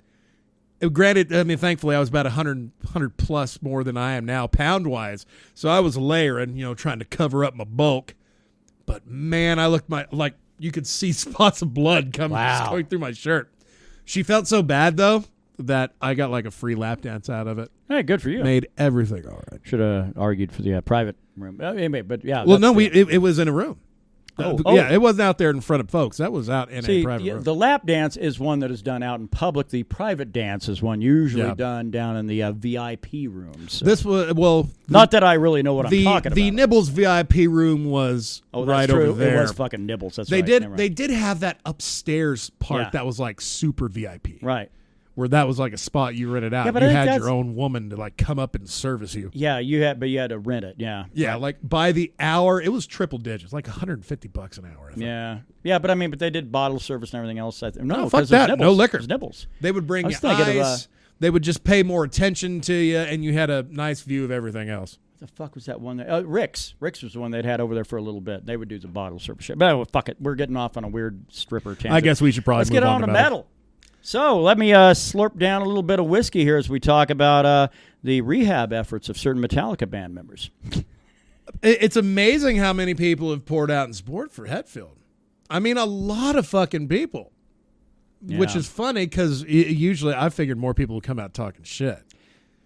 Granted, I mean, thankfully I was about 100 plus more than I am now pound-wise. So I was layering, trying to cover up my bulk. But man, I looked like you could see spots of blood going through my shirt. She felt so bad though that I got like a free lap dance out of it. Hey, good for you. Made everything all right. Should have argued for the private room. Anyway, but yeah. Well, no, it was in a room. Oh. Yeah, it wasn't out there in front of folks. That was out in a private room. The lap dance is one that is done out in public. The private dance is one usually done down in the VIP rooms. So. This was not that I really know what I'm talking about. The Nibbles VIP room was right over there. It was fucking Nibbles. That's they right. They did have that upstairs part that was like super VIP. Right. Where that was like a spot you rented out. Yeah, but you had your own woman to like come up and service you. Yeah, but you had to rent it. Yeah. Yeah, like by the hour, it was triple digits, like $150 an hour. I think. Yeah, but but they did bottle service and everything else. No, fuck that. No liquor. It was Nibbles. They would bring you ice. They would just pay more attention to you, and you had a nice view of everything else. What the fuck was that one? Rick's. Rick's was the one they'd had over there for a little bit. They would do the bottle service shit. But fuck it, we're getting off on a weird stripper tangent. I guess we should probably Let's get on to metal. So let me slurp down a little bit of whiskey here as we talk about the rehab efforts of certain Metallica band members. It's amazing how many people have poured out in support for Hetfield. I mean, a lot of fucking people, which is funny because usually I figured more people would come out talking shit.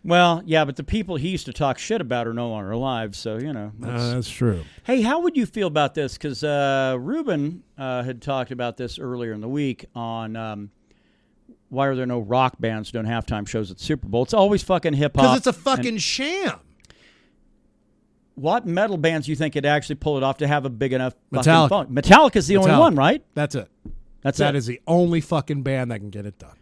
Well, yeah, but the people he used to talk shit about are no longer alive, so, that's true. Hey, how would you feel about this? Because Ruben had talked about this earlier in the week on... why are there no rock bands doing halftime shows at the Super Bowl? It's always fucking hip-hop. Because it's a fucking sham. What metal bands do you think could actually pull it off to have a big enough Metallica. fucking fun? Metallica's the only one, right? That's it. That is the only fucking band that can get it done.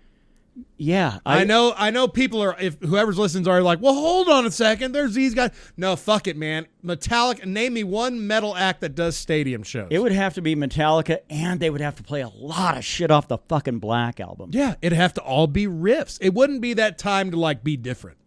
Yeah. I know people are, if whoever's listening are like, well, hold on a second. There's these guys. No, fuck it, man. Metallica, name me one metal act that does stadium shows. It would have to be Metallica, and they would have to play a lot of shit off the fucking Black album. Yeah, it'd have to all be riffs. It wouldn't be that time to like be different.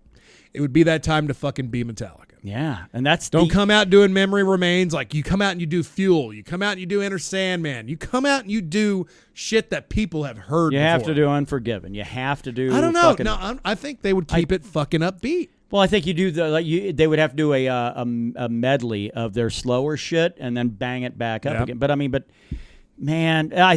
It would be that time to fucking be Metallica. Yeah, and that's Don't come out doing Memory Remains. Like, you come out and you do Fuel. You come out and you do Enter Sandman. You come out and you do shit that people have heard You before. have to do Unforgiven. You have to do... I don't know. No, I think they would keep it fucking upbeat. Well, I think you do they would have to do a medley of their slower shit and then bang it back up again. But man, I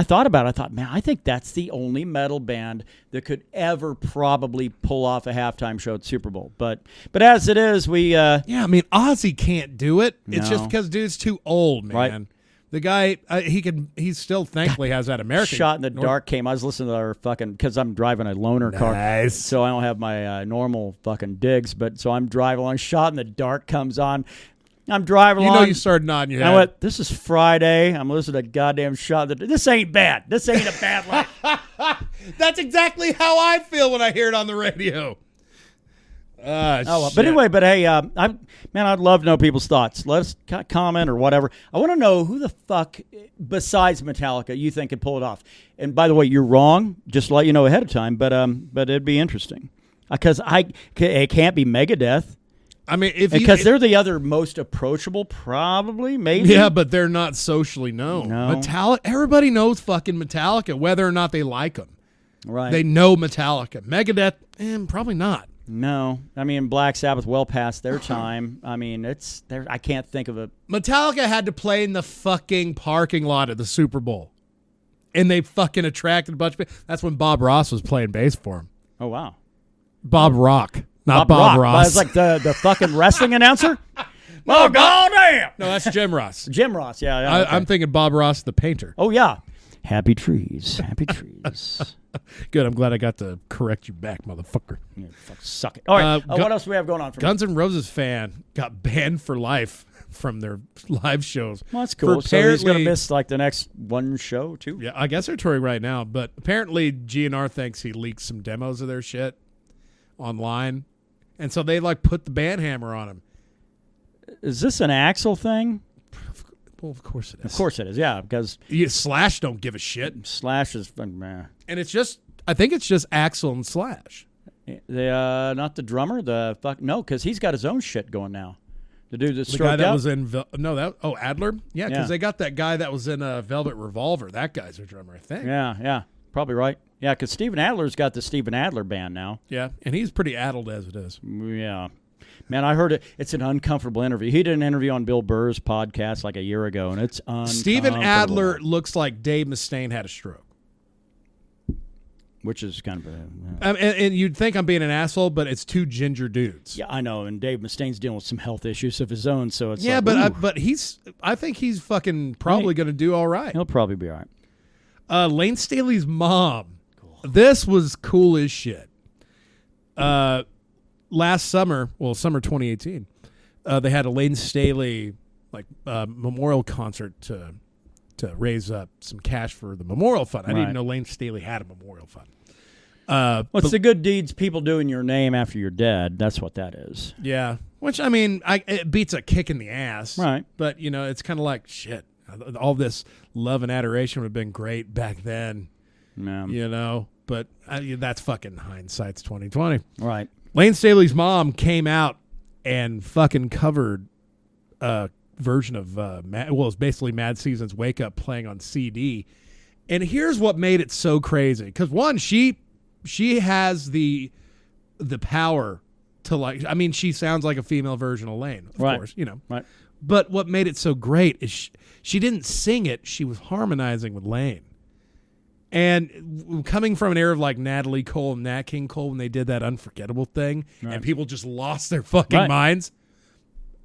thought about it. I thought, man, I think that's the only metal band that could ever probably pull off a halftime show at Super Bowl. But as it is, we I mean, Ozzy can't do it. It's just because dude's too old, man. Right. The guy, he still thankfully has that American. Shot in the Dark came. I was listening to our fucking, because I'm driving a loaner car. So I don't have my normal fucking digs. But so I'm driving along. Shot in the Dark comes on. I'm driving along. You started nodding your head. I went, this is Friday. I'm listening to goddamn Shot. This ain't bad. This ain't a bad life. That's exactly how I feel when I hear it on the radio. But anyway, hey, I'd love to know people's thoughts. Let us comment or whatever. I want to know who the fuck, besides Metallica, you think could pull it off. And by the way, you're wrong. Just to let you know ahead of time. But it'd be interesting because it can't be Megadeth. I mean, because they're the other most approachable, probably, maybe. Yeah, but they're not socially known. No. Metallica, everybody knows fucking Metallica, whether or not they like them. Right. They know Metallica. Megadeth, probably not. No. I mean, Black Sabbath well past their time. I mean, I can't think of a... Metallica had to play in the fucking parking lot of the Super Bowl. And they fucking attracted a bunch of people. That's when Bob Ross was playing bass for him. Oh, wow. Bob Rock, not Bob Ross. It's like the fucking wrestling announcer? Oh, goddamn! No, that's Jim Ross. Jim Ross, yeah. Okay. I'm thinking Bob Ross, the painter. Oh, yeah. Happy trees. Happy trees. Good. I'm glad I got to correct you back, motherfucker. Yeah, fuck, suck it. All right. What else do we have going on? Guns N' Roses fan got banned for life from their live shows. Well, that's cool. So he's going to miss like the next one show, too? Yeah, I guess they're touring right now. But apparently GNR thinks he leaked some demos of their shit online. And so they like put the ban hammer on him. Is this an Axl thing? Well, of course it is. Of course it is, yeah, because... Slash don't give a shit. Slash is... man. And it's just... I think it's just Axl and Slash. Not the drummer? No, because he's got his own shit going now. The dude that stroked out? The guy that was in... Adler? Yeah, because they got that guy that was in Velvet Revolver. That guy's a drummer, I think. Yeah, probably right. Yeah, because Steven Adler's got the Steven Adler band now. Yeah, and he's pretty addled as it is. Yeah. Man, I heard it. It's an uncomfortable interview. He did an interview on Bill Burr's podcast like a year ago, and it's uncomfortable. Steven Adler looks like Dave Mustaine had a stroke. Which is kind of and you'd think I'm being an asshole, but it's two ginger dudes. Yeah, I know, and Dave Mustaine's dealing with some health issues of his own, so it's but I think he's fucking probably going to do all right. He'll probably be all right. Lane Staley's mom. Cool. This was cool as shit. Last summer, summer 2018, they had a Lane Staley memorial concert to raise up some cash for the memorial fund. I didn't even know Lane Staley had a memorial fund. It's the good deeds people do in your name after you're dead. That's what that is. Yeah, which I mean, it beats a kick in the ass. Right. But it's kind of like shit. All this love and adoration would have been great back then. Yeah. But that's fucking hindsight's 2020. Right. Lane Staley's mom came out and fucking covered a version of it's basically Mad Season's Wake Up playing on CD. And here's what made it so crazy. Because one, she has the power to she sounds like a female version of Lane, of course, Right. But what made it so great is she didn't sing it, she was harmonizing with Lane. And coming from an era of like Natalie Cole and Nat King Cole when they did that Unforgettable thing, and people just lost their fucking minds,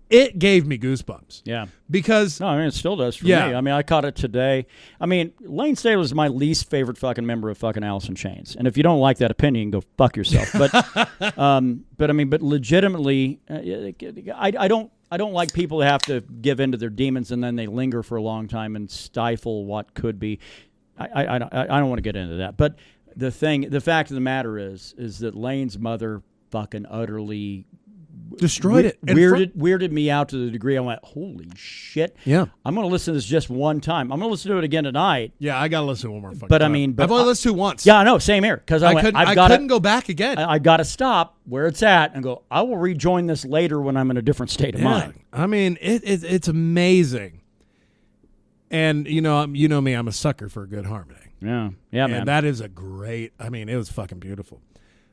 it gave me goosebumps. Yeah. Because... No, I mean, it still does for me. I mean, I caught it today. I mean, Lane Staley is my least favorite fucking member of fucking Alice in Chains. And if you don't like that opinion, go fuck yourself. But legitimately, I don't like people who have to give in to their demons and then they linger for a long time and stifle what could be... I don't want to get into that, but the fact of the matter is that Lane's mother fucking utterly destroyed it, weirded me out to the degree I went, holy shit! Yeah, I'm going to listen to this just one time. I'm going to listen to it again tonight. Yeah, I got to listen to one more. But time. I mean, I've only listened to it once. Yeah, I know, same here because I couldn't go back again. I got to stop where it's at and go. I will rejoin this later when I'm in a different state of mind. I mean, it's amazing. And you know me, I'm a sucker for a good harmony. Yeah, and man. That is a great. I mean, it was fucking beautiful.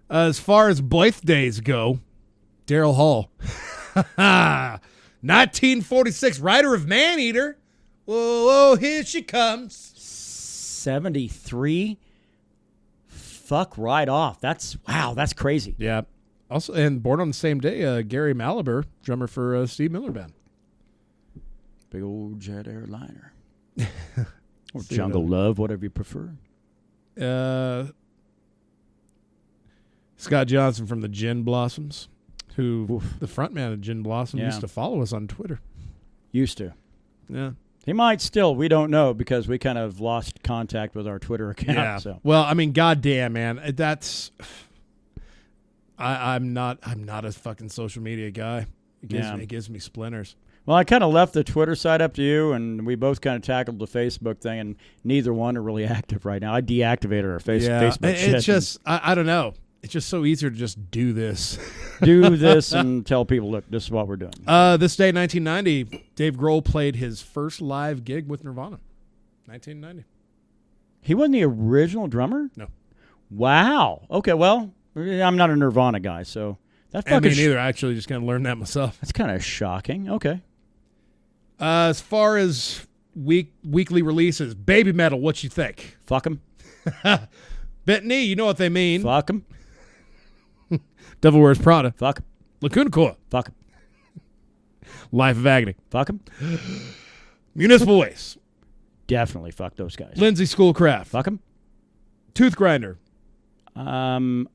As far as birthdays go, Daryl Hall, 1946, writer of Maneater. Whoa, here she comes. 73. Fuck right off. That's crazy. Yeah. Also, and born on the same day, Gary Malaber, drummer for Steve Miller Band. Big old jet airliner. Or Jungle Love, whatever you prefer. Scott Johnson from the Gin Blossoms, who the frontman of Gin Blossom used to follow us on Twitter. Used to. Yeah. He might still. We don't know because we kind of lost contact with our Twitter account. Yeah. So. Well, I mean, goddamn, man, that's. I'm not a fucking social media guy. It gives me splinters. Well, I kind of left the Twitter side up to you, and we both kind of tackled the Facebook thing, and neither one are really active right now. I deactivated our Facebook shit. It's just, I don't know. It's just so easier to just do this. Do this and tell people, look, this is what we're doing. This day, 1990, Dave Grohl played his first live gig with Nirvana. 1990. He wasn't the original drummer? No. Wow. Okay, well, I'm not a Nirvana guy, so that And me fucking neither. I actually just kind of learned that myself. that's kind of shocking. Okay. As far as weekly releases, Baby Metal, what you think? Fuck him. Bethany, you know what they mean. Fuck him. Devil Wears Prada. Fuck him. Lacuna Coil. Fuck him. Life of Agony. Fuck him. Municipal Waste. Definitely fuck those guys. Lindsay Schoolcraft. Fuck him. Tooth Grinder. I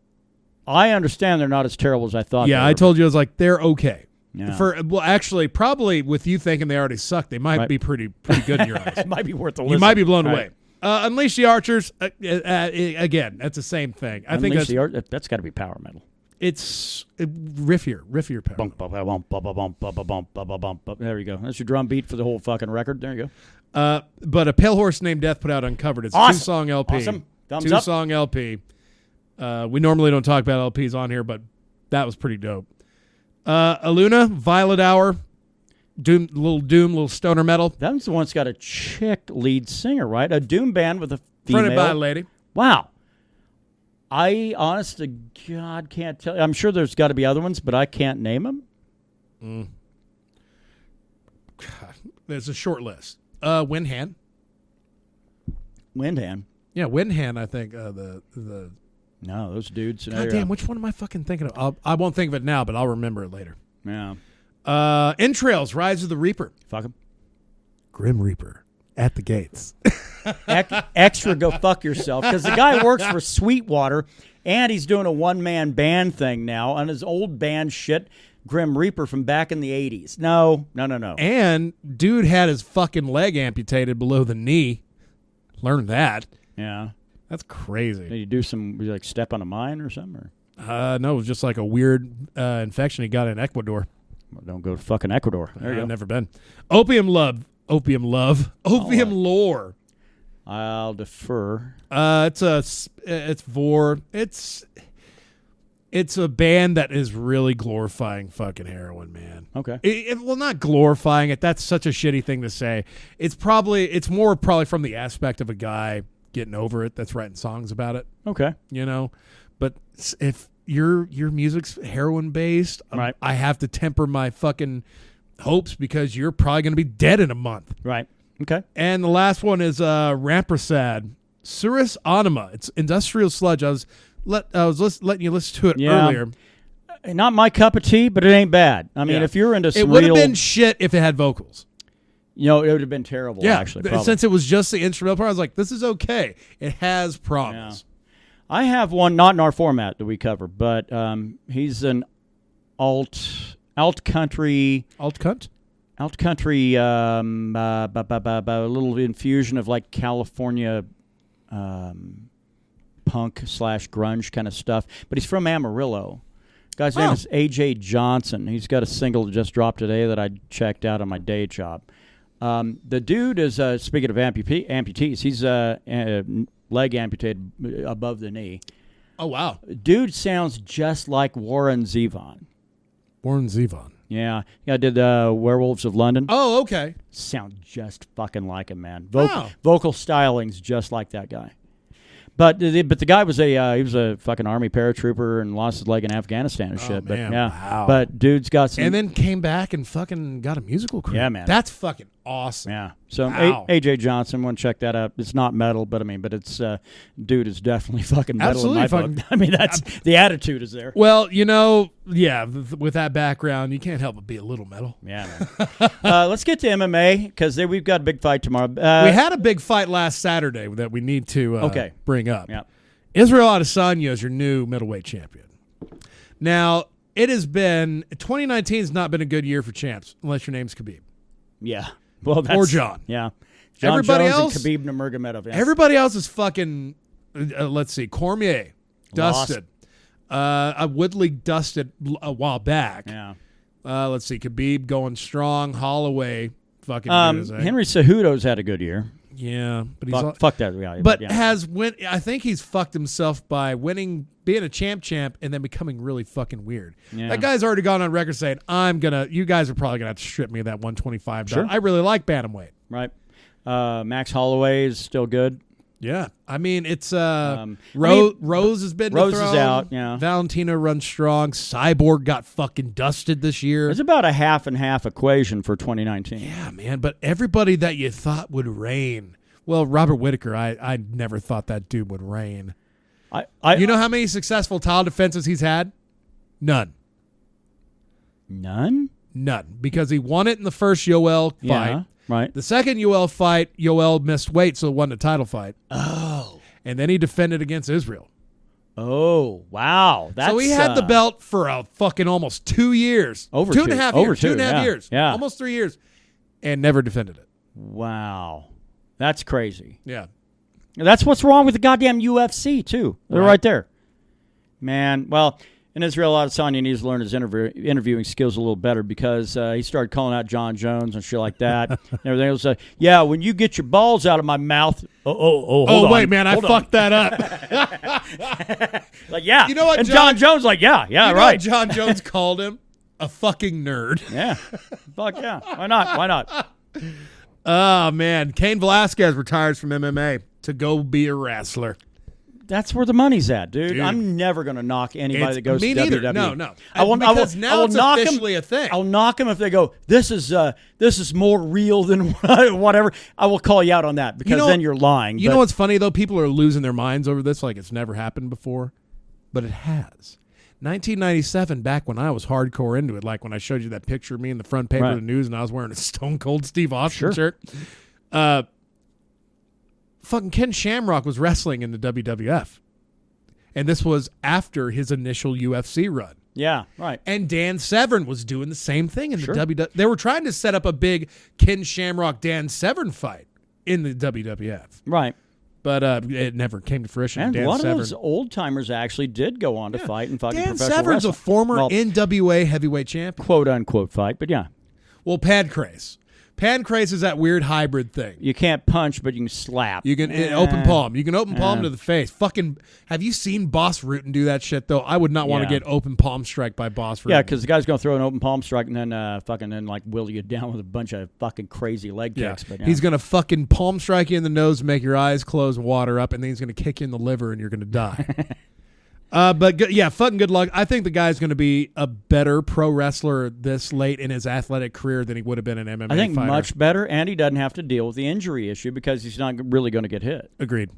understand they're not as terrible as I thought. Yeah, they were. I told you, I was like, they're okay. Yeah. Well, actually, probably with you thinking they already suck, they might be pretty good in your eyes. It might be worth a listen. You might be blown Right. away. Unleash the Archers. Again, that's the same thing. I think that's got to be power metal. it's riffier power. Bump, bump, bump, bump, bump, bump, bump, bump, bump, bump. There you go. That's your drum beat for the whole fucking record. There you go. But a Pale Horse Named Death put out Uncovered. It's a Awesome. 2-song LP. Awesome. Thumbs up. 2-song LP. We normally don't talk about LPs on here, but that was pretty dope. Aluna, Violet Hour, Doom, little stoner metal. That one's got a chick lead singer, right? A doom band with a Fronted female. by a lady. Wow. I, honest to God, can't tell. I'm sure there's got to be other ones, but I can't name them. God, there's a short list. Windhand. Windhand. Yeah, Windhand, I think. The No, those dudes. God damn, which one am I fucking thinking of? I won't think of it now, but I'll remember it later. Yeah. Entrails, Rise of the Reaper. Fuck them. Grim Reaper at the gates. Extra go fuck yourself, because the guy works for Sweetwater, and he's doing a one-man band thing now on his old band shit, Grim Reaper from back in the 80s. No. And dude had his fucking leg amputated below the knee. Learned that. Yeah. That's crazy. Did you do some, like, step on a mine or something? Or? No, it was just like a weird infection he got in Ecuador. Well, don't go to fucking Ecuador. There you go. I've never been. Opium Lore. I'll defer. It's a band that is really glorifying fucking heroin, man. Okay. Well, not glorifying it. That's such a shitty thing to say. It's more from the aspect of a guy getting over it that's writing songs about it. Okay. You know, but if your music's heroin based, right, I have to temper my fucking hopes because you're probably going to be dead in a month. Right. Okay. And the last one is Rampersad, Surus Anima. It's industrial sludge. I was letting you listen to it earlier. Not my cup of tea, but it ain't bad. I mean, if you're into some it would have been shit if it had vocals. You know, it would have been terrible, actually. Probably. Since it was just the instrumental part, I was like, this is okay. It has problems. Yeah. I have one, not in our format that we cover, but he's an alt country. Alt cunt? Alt country, a little infusion of like California punk / grunge kind of stuff. But he's from Amarillo. Guy's name is AJ Johnson. He's got a single that just dropped today that I checked out on my day job. The dude is, speaking of amputees, he's leg amputated above the knee. Oh, wow. Dude sounds just like Warren Zevon. Warren Zevon. Yeah. I did Werewolves of London. Oh, okay. Sound just fucking like him, man. Wow. Vocal styling's just like that guy. But the guy was he was a fucking army paratrooper and lost his leg in Afghanistan and shit. But man, yeah, wow. But dude's got some. And then came back and fucking got a musical career. Yeah, man. That's fucking awesome. Yeah. So wow. AJ Johnson, want to check that out. It's not metal, but it's dude is definitely fucking metal Absolutely in my book. I mean, that's the attitude is there. Well, you know, yeah, with that background, you can't help but be a little metal. Yeah, man. Let's get to MMA because we've got a big fight tomorrow. We had a big fight last Saturday that we need to bring up. Yeah. Israel Adesanya is your new middleweight champion. Now, it has been 2019 has not been a good year for champs unless your name's Khabib. Yeah. Well, or John. Yeah. Everybody Jones else, and Khabib Nurmagomedov. Yes. Everybody else is fucking. Let's see, Cormier dusted. Woodley dusted a while back. Yeah. Let's see, Khabib going strong. Holloway fucking. Henry Cejudo's had a good year. Yeah, but fuck that guy. But yeah. I think he's fucked himself by being a champ, and then becoming really fucking weird. Yeah. That guy's already gone on record saying, you guys are probably gonna have to strip me of that 125. Sure. I really like bantamweight. Right. Max Holloway is still good. Yeah, I mean it's Rose has been Rose dethroned. is out. Yeah, Valentina runs strong. Cyborg got fucking dusted this year. it's about a half and half equation for 2019. Yeah, man. But everybody that you thought would reign, well, Robert Whittaker, I never thought that dude would reign. You know how many successful title defenses he's had? None. None, because he won it in the first Yoel fight. Yeah, right. The second Yoel fight, Yoel missed weight, so won the title fight. Oh. And then he defended against Israel. Oh, wow. So he had the belt for a fucking almost 2 years. Over 2.5 years. 2.5 years. Yeah. Almost 3 years. And never defended it. Wow. That's crazy. Yeah. That's what's wrong with the goddamn UFC, too. They're right there. Man, well, in Israel Adesanya needs to learn his interviewing skills a little better because he started calling out John Jones and shit like that. And everything else. Yeah, when you get your balls out of my mouth. Hold on. Wait, man, I fucked that up. Like, yeah. You know what? And John Jones, like, yeah, you know right. What John Jones called him? A fucking nerd. Yeah. Fuck yeah. Why not? Oh, man. Cain Velasquez retires from MMA to go be a wrestler. That's where the money's at, dude. I'm never going to knock anybody that goes to WWE. No. Because now it's knock officially them, a thing. I'll knock them if they go, this is more real than whatever. I will call you out on that because then you're lying. You know what's funny, though? People are losing their minds over this like it's never happened before. But it has. 1997, back when I was hardcore into it, like when I showed you that picture of me in the front page of the news and I was wearing a Stone Cold Steve Austin shirt. Fucking Ken Shamrock was wrestling in the WWF. And this was after his initial UFC run. Yeah, right. And Dan Severn was doing the same thing in the WWF. They were trying to set up a big Ken Shamrock-Dan Severn fight in the WWF. Right. But it never came to fruition. And Dan a lot Severn, of those old-timers actually did go on to fight in fucking Dan professional Severn's wrestling. a former NWA heavyweight champion. Quote-unquote fight, but yeah. Well, Pancrase. Pancrase is that weird hybrid thing. You can't punch, but you can slap. You can open palm. You can open palm to the face. Fucking, have you seen Boss Rutan do that shit, though? I would not want to get open palm strike by Boss Rutan. Yeah, because the guy's going to throw an open palm strike and then will you down with a bunch of fucking crazy leg kicks. But, He's going to fucking palm strike you in the nose, make your eyes close and water up, and then he's going to kick you in the liver and you're going to die. Fucking good luck. I think the guy's going to be a better pro wrestler this late in his athletic career than he would have been an MMA I think fighter. much better, and he doesn't have to deal with the injury issue because he's not really going to get hit. Agreed.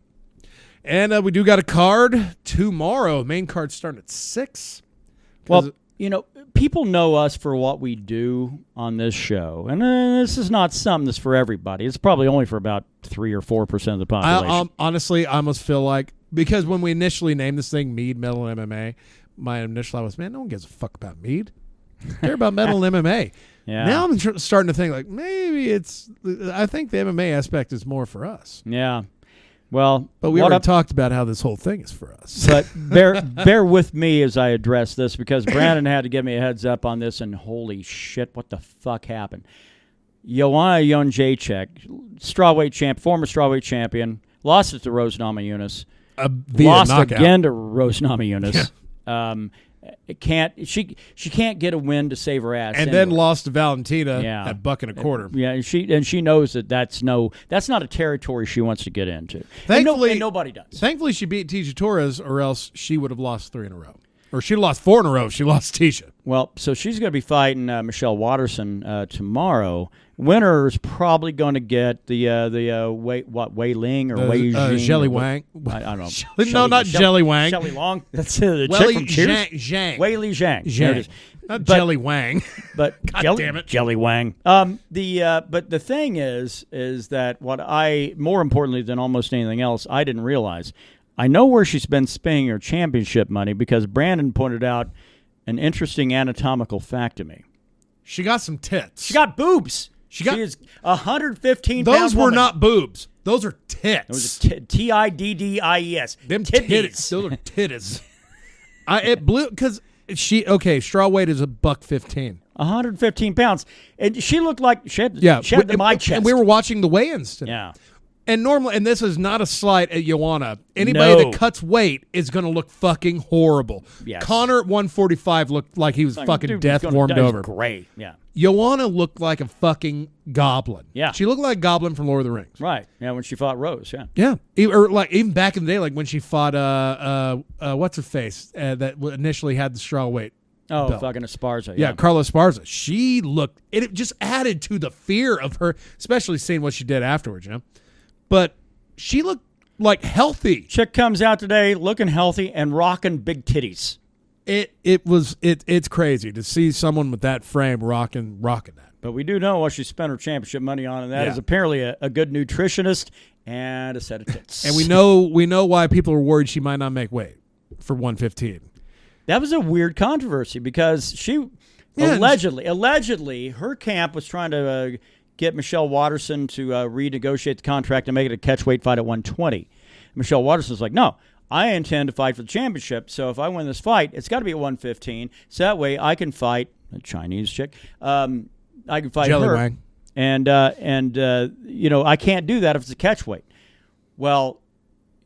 And we do got a card tomorrow. Main card's starting at 6. Well, people know us for what we do on this show, and this is not something that's for everybody. It's probably only for about 3 or 4% of the population. Honestly, I almost feel like, because when we initially named this thing Mead, Metal, and MMA, my initial thought was, man, no one gives a fuck about Mead. I care about Metal and MMA. Yeah. Now I'm starting to think, like, maybe I think the MMA aspect is more for us. Yeah. Well, but we already talked about how this whole thing is for us. But bear with me as I address this, because Brandon had to give me a heads up on this, and holy shit, what the fuck happened? Joanna Jędrzejczyk, former strawweight champion, lost it to Rose Namajunas. Lost knockout. Again to Rose Namajunas. Yeah. She can't get a win to save her ass. And then lost to Valentina at $1.25. Yeah, and she knows that's not a territory she wants to get into. Thankfully, and nobody does. Thankfully, she beat Tisha Torres, or else she would have lost 3 in a row. Or she'd have lost 4 in a row if she lost Tisha. Well, so she's going to be fighting Michelle Watterson tomorrow. Winner is probably going to get the Wei Ling or Wei Jing. Jelly Wang. I don't know. No, not Jelly Wang. Shelly Long. That's the chick from Cheers. Zhang. Wei Li Zhang. Zhang. Not Jelly Wang. But God damn it. Jelly Wang. But the thing is that what more importantly than almost anything else, I didn't realize. I know where she's been spending her championship money because Brandon pointed out an interesting anatomical fact to me. She got some tits. She got boobs. She is 115 pounds. Those were woman. Not boobs. Those are tits. Those are Tiddies. Them titties. Those are titties. It blew because straw weight is $115. 115 pounds, and she looked like she had my chest. And we were watching the weigh-ins today. Yeah. And normally, and this is not a slight at Joanna. Anybody that cuts weight is going to look fucking horrible. Yes. Connor at 145 looked like he was fucking death warmed over. Great, yeah. Joanna looked like a fucking goblin. Yeah. She looked like a goblin from Lord of the Rings. Right. Yeah, when she fought Rose, yeah. Yeah. Or like even back in the day, like when she fought what's her face that initially had the straw weight. Oh, belt. fucking Esparza. Yeah, Carla Esparza. She looked. It just added to the fear of her, especially seeing what she did afterwards. You know, but she looked like healthy. Chick comes out today looking healthy and rocking big titties. It's crazy to see someone with that frame rocking that. But we do know what she spent her championship money on, and that is apparently a good nutritionist and a set of tits. And we know why people are worried she might not make weight for 115. That was a weird controversy because she allegedly her camp was trying to get Michelle Watterson to renegotiate the contract and make it a catchweight fight at 120. Michelle Watterson's like, no, I intend to fight for the championship. So if I win this fight, it's got to be at 115. So that way I can fight a Chinese chick. I can fight Jelly her, Wang. and I can't do that if it's a catchweight. Well,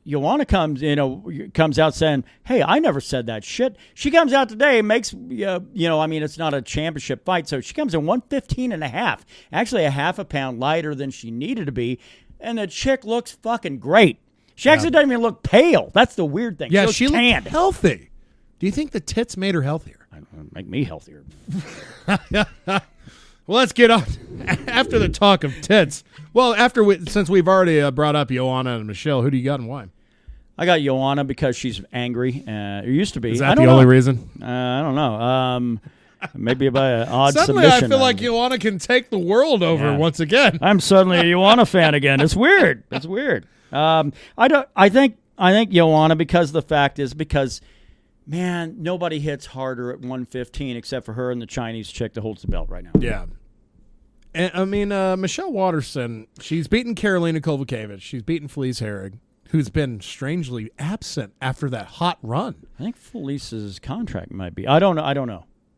Joanna comes out saying, hey, I never said that shit. She comes out today, makes, it's not a championship fight, so she comes in 115 and a half, actually a half a pound lighter than she needed to be, and the chick looks fucking great. She actually doesn't even look pale. That's the weird thing. Yeah, she looked healthy. Do you think the tits made her healthier? Make me healthier. Well, let's get on. After the talk of tits. Well, since we've already brought up Joanna and Michelle, who do you got and why? I got Joanna because she's angry. It used to be. Is that the only reason? I don't know. Maybe by an odd Suddenly submission. I feel like Joanna can take the world over once again. I'm suddenly a Joanna fan again. It's weird. It's weird. I think Joanna because man, nobody hits harder at 115 except for her and the Chinese chick that holds the belt right now. Yeah. And, I mean, Michelle Watterson, she's beaten Karolina Kovacevic. She's beaten Felice Herrig, who's been strangely absent after that hot run. I think Felice's contract might be. I don't know.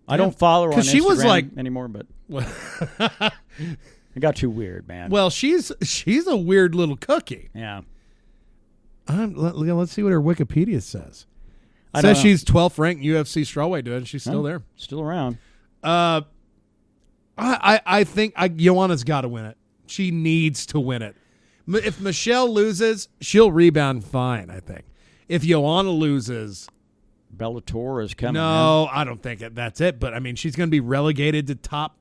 I don't follow her on Instagram she was like, anymore, but it got too weird, man. Well, she's a weird little cookie. Yeah. Let's see what her Wikipedia says. It says she's 12th ranked UFC strawweight, dude. She's still there. Still around. I think Joanna's got to win it. She needs to win it. If Michelle loses, she'll rebound fine, I think. If Joanna loses... Bellator is coming. No, I don't think that's it. But, I mean, she's going to be relegated to top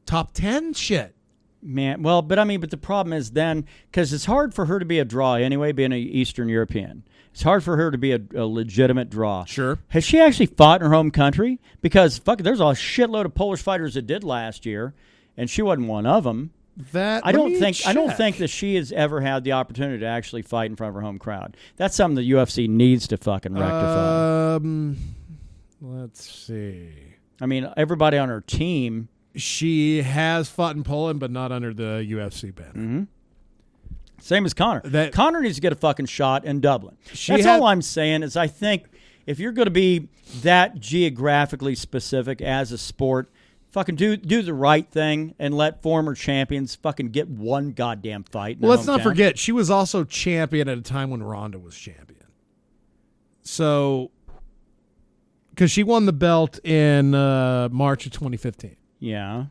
10 shit. Man, well, but the problem is then, because it's hard for her to be a draw anyway, being an Eastern European. It's hard for her to be a legitimate draw. Sure. Has she actually fought in her home country? Because, there's a shitload of Polish fighters that did last year, and she wasn't one of them. I don't think that she has ever had the opportunity to actually fight in front of her home crowd. That's something the UFC needs to fucking rectify. Let's see. I mean, everybody on her team. She has fought in Poland, but not under the UFC ban. Mm-hmm. Same as Connor. Connor needs to get a fucking shot in Dublin. All I'm saying is I think if you're going to be that geographically specific as a sport, fucking do the right thing and let former champions fucking get one goddamn fight. Well, let's not forget, she was also champion at a time when Ronda was champion. So, because she won the belt in March of 2015. Yeah.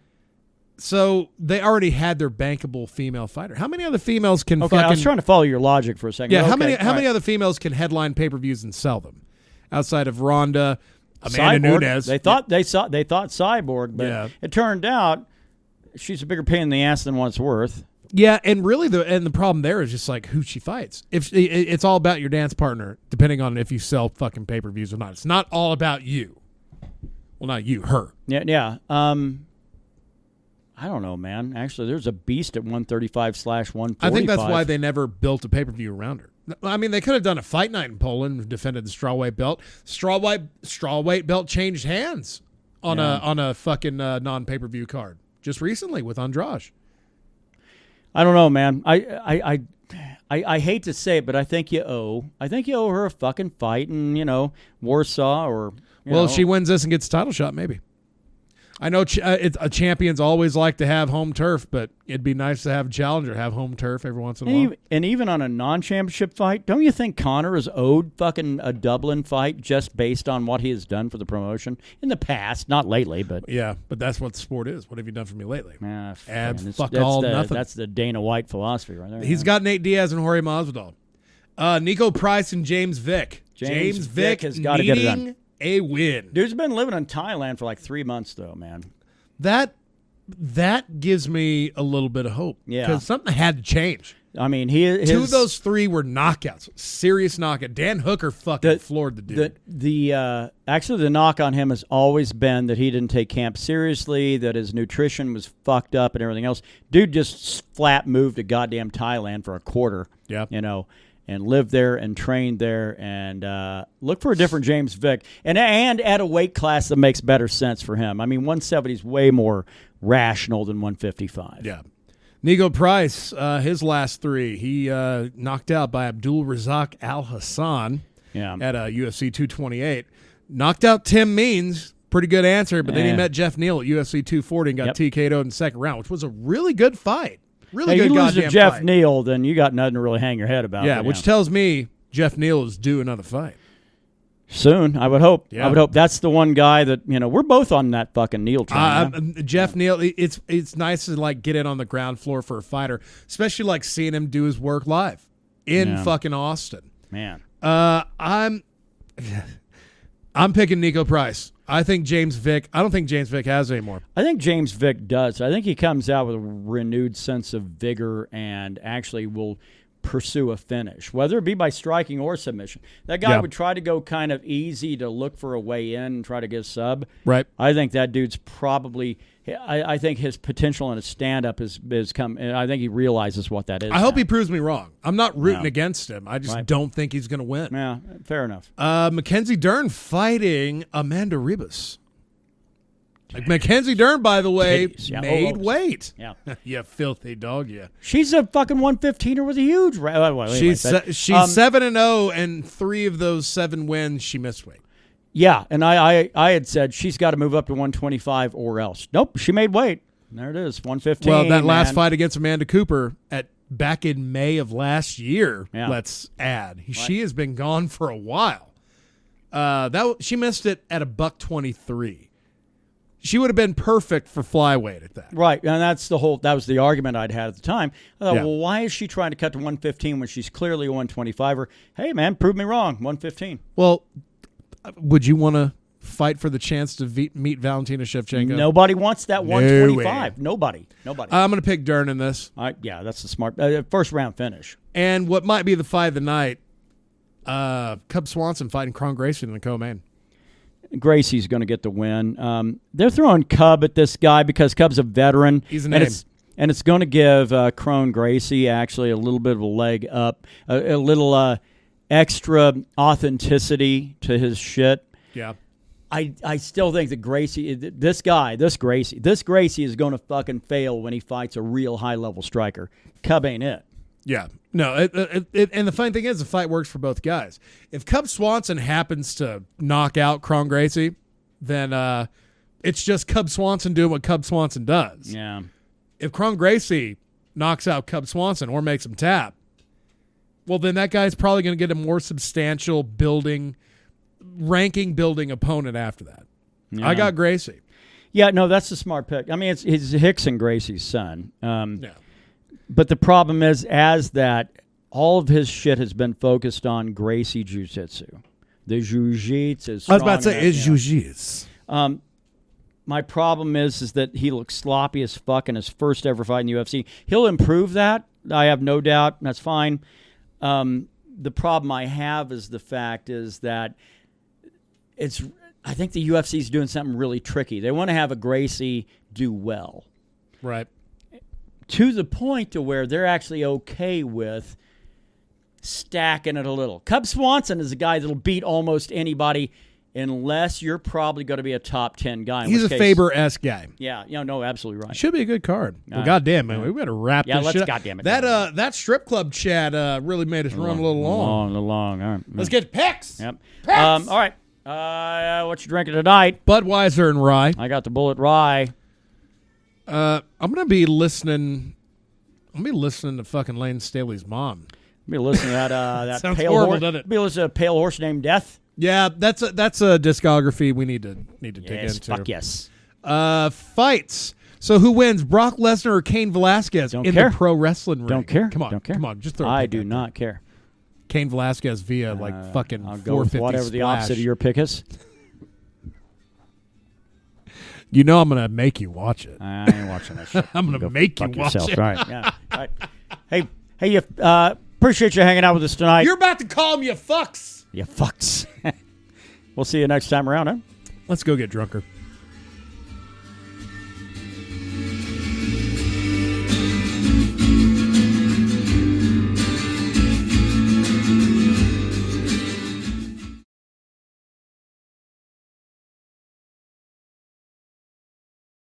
So they already had their bankable female fighter. How many other females can I was trying to follow your logic for a second. Yeah, how many other females can headline pay-per-views and sell them? Outside of Ronda, Amanda Cyborg. Nunes. They thought Cyborg, but it turned out she's a bigger pain in the ass than what it's worth. Yeah, and really the problem there is just like who she fights. If it's all about your dance partner, depending on if you sell fucking pay-per-views or not. It's not all about you. Well, not you, her. Yeah. I don't know, man. Actually, there's a beast at 135/145. I think that's why they never built a pay-per-view around her. I mean, they could have done a fight night in Poland and defended the strawweight belt. Strawweight belt changed hands on a fucking non-pay-per-view card just recently with Andrade. I don't know, man. I hate to say it, but I think you owe her a fucking fight in Warsaw or. If she wins this and gets a title shot, maybe. I know champions always like to have home turf, but it'd be nice to have a challenger have home turf every once in a while. And even on a non-championship fight, don't you think Conor is owed fucking a Dublin fight just based on what he has done for the promotion in the past? Not lately, but... Yeah, but that's what the sport is. What have you done for me lately? Nothing. That's the Dana White philosophy right there. He's got Nate Diaz and Jorge Masvidal. Nico Price and James Vick. James Vick has got to get it done. A win. Dude's been living in Thailand for like 3 months, though, man. That gives me a little bit of hope. Yeah. Because something had to change. I mean, 2 of those 3 were knockouts. Serious knockout. Dan Hooker fucking floored the dude. Actually, the knock on him has always been that he didn't take camp seriously, that his nutrition was fucked up and everything else. Dude just flat moved to goddamn Thailand for a quarter. Yeah. And lived there and trained there and look for a different James Vick. And at a weight class that makes better sense for him. I mean, 170 is way more rational than 155. Yeah. Nico Price, his last 3, he knocked out by Abdul Razak Al Hassan at UFC 228. Knocked out Tim Means. Pretty good answer, but then he met Jeff Neal at UFC 240 and got TKO'd in the second round, which was a really good fight. Really good you lose goddamn to Jeff fight. Neal, then you got nothing to really hang your head about. Yeah, which tells me Jeff Neal is due another fight. Soon, I would hope. Yeah. I would hope. That's the one guy that, we're both on that fucking Neal train. Jeff Neal, it's nice to like get in on the ground floor for a fighter, especially like seeing him do his work live in fucking Austin. Man. I'm picking Nico Price. I think James Vick. I don't think James Vick has anymore. I think James Vick does. I think he comes out with a renewed sense of vigor and actually will pursue a finish, whether it be by striking or submission. That guy would try to go kind of easy to look for a way in and try to get a sub. Right. I think that dude's probably. I think his potential in a stand-up has come. And I think he realizes what that is. I hope he proves me wrong. I'm not rooting against him. I just don't think he's going to win. Yeah, fair enough. Mackenzie Dern fighting Amanda Ribas. Mackenzie Dern, by the way, made weight. Yeah. You filthy dog, yeah. She's a fucking 115er with a huge... She's 7-0, and 3 of those 7 wins, she missed weight. Yeah, and I had said she's got to move up to 125 or else. Nope, she made weight. There it is, 115. Well, that last fight against Amanda Cooper back in May of last year, let's add. She has been gone for a while. She missed it at $123. She would have been perfect for flyweight at that. Right, and that was the argument I'd had at the time. I thought, well, why is she trying to cut to 115 when she's clearly a 125er? Hey, man, prove me wrong, 115. Well, would you want to fight for the chance to meet Valentina Shevchenko? Nobody wants that 125. Nobody. I'm going to pick Dern in this. Yeah, that's the smart first round finish. And what might be the fight of the night, Cub Swanson fighting Kron Gracie in the co-main. Gracie's going to get the win. They're throwing Cub at this guy because Cub's a veteran. He's a name. And it's going to give Kron Gracie actually a little bit of a leg up, a little extra authenticity to his shit. Yeah. I still think that this Gracie is going to fucking fail when he fights a real high-level striker. Cub ain't it. Yeah. No, and the funny thing is the fight works for both guys. If Cub Swanson happens to knock out Kron Gracie, then it's just Cub Swanson doing what Cub Swanson does. Yeah. If Kron Gracie knocks out Cub Swanson or makes him tap, well, then that guy's probably going to get a more substantial ranking building opponent after that. Yeah. I got Gracie. Yeah, no, that's a smart pick. I mean, it's Hickson Gracie's son. But the problem is, all of his shit has been focused on Gracie Jiu-Jitsu. The Jiu-Jitsu is strong. I was about to say, it's Jiu-Jitsu. My problem is that he looks sloppy as fuck in his first ever fight in the UFC. He'll improve that. I have no doubt. That's fine. The problem I have is the fact is that I think the UFC is doing something really tricky. They want to have a Gracie do well. Right. To the point to where they're actually okay with stacking it a little. Cub Swanson is a guy that'll beat almost anybody unless you're probably going to be a top 10 guy. He's a Faber-esque guy. Yeah, no, absolutely right. Should be a good card. Well, goddamn, man, we better wrap this shit up. Goddamn it. That strip club chat really made us run a little long. All right. Let's get picks. Yep. Picks. All right. What you drinking tonight? Budweiser and rye. I got the Bullet Rye. I'm gonna be listening. I'm gonna be listening to fucking Lane Staley's mom. Be listening to that Sounds pale horrible, horse. doesn't it? Be listening to a pale horse named Death. Yeah, that's a discography we need to dig Yes, into. fuck yes. Fights. So who wins, Brock Lesnar or Cain Velasquez Don't in care. the pro wrestling ring? Don't care. Come on, Don't care. come on, just throw. I do not care. Cain Velasquez via fucking I'll go with 450 whatever the splash. opposite of your pick is. You know I'm gonna make you watch it. I ain't watching that shit. I'm gonna Go make you fuck watch yourself. it. All right. Yeah. All right. Hey, you, appreciate you hanging out with us tonight. You're about to call him you fucks. You fucks. We'll see you next time around, huh? Let's go get drunker.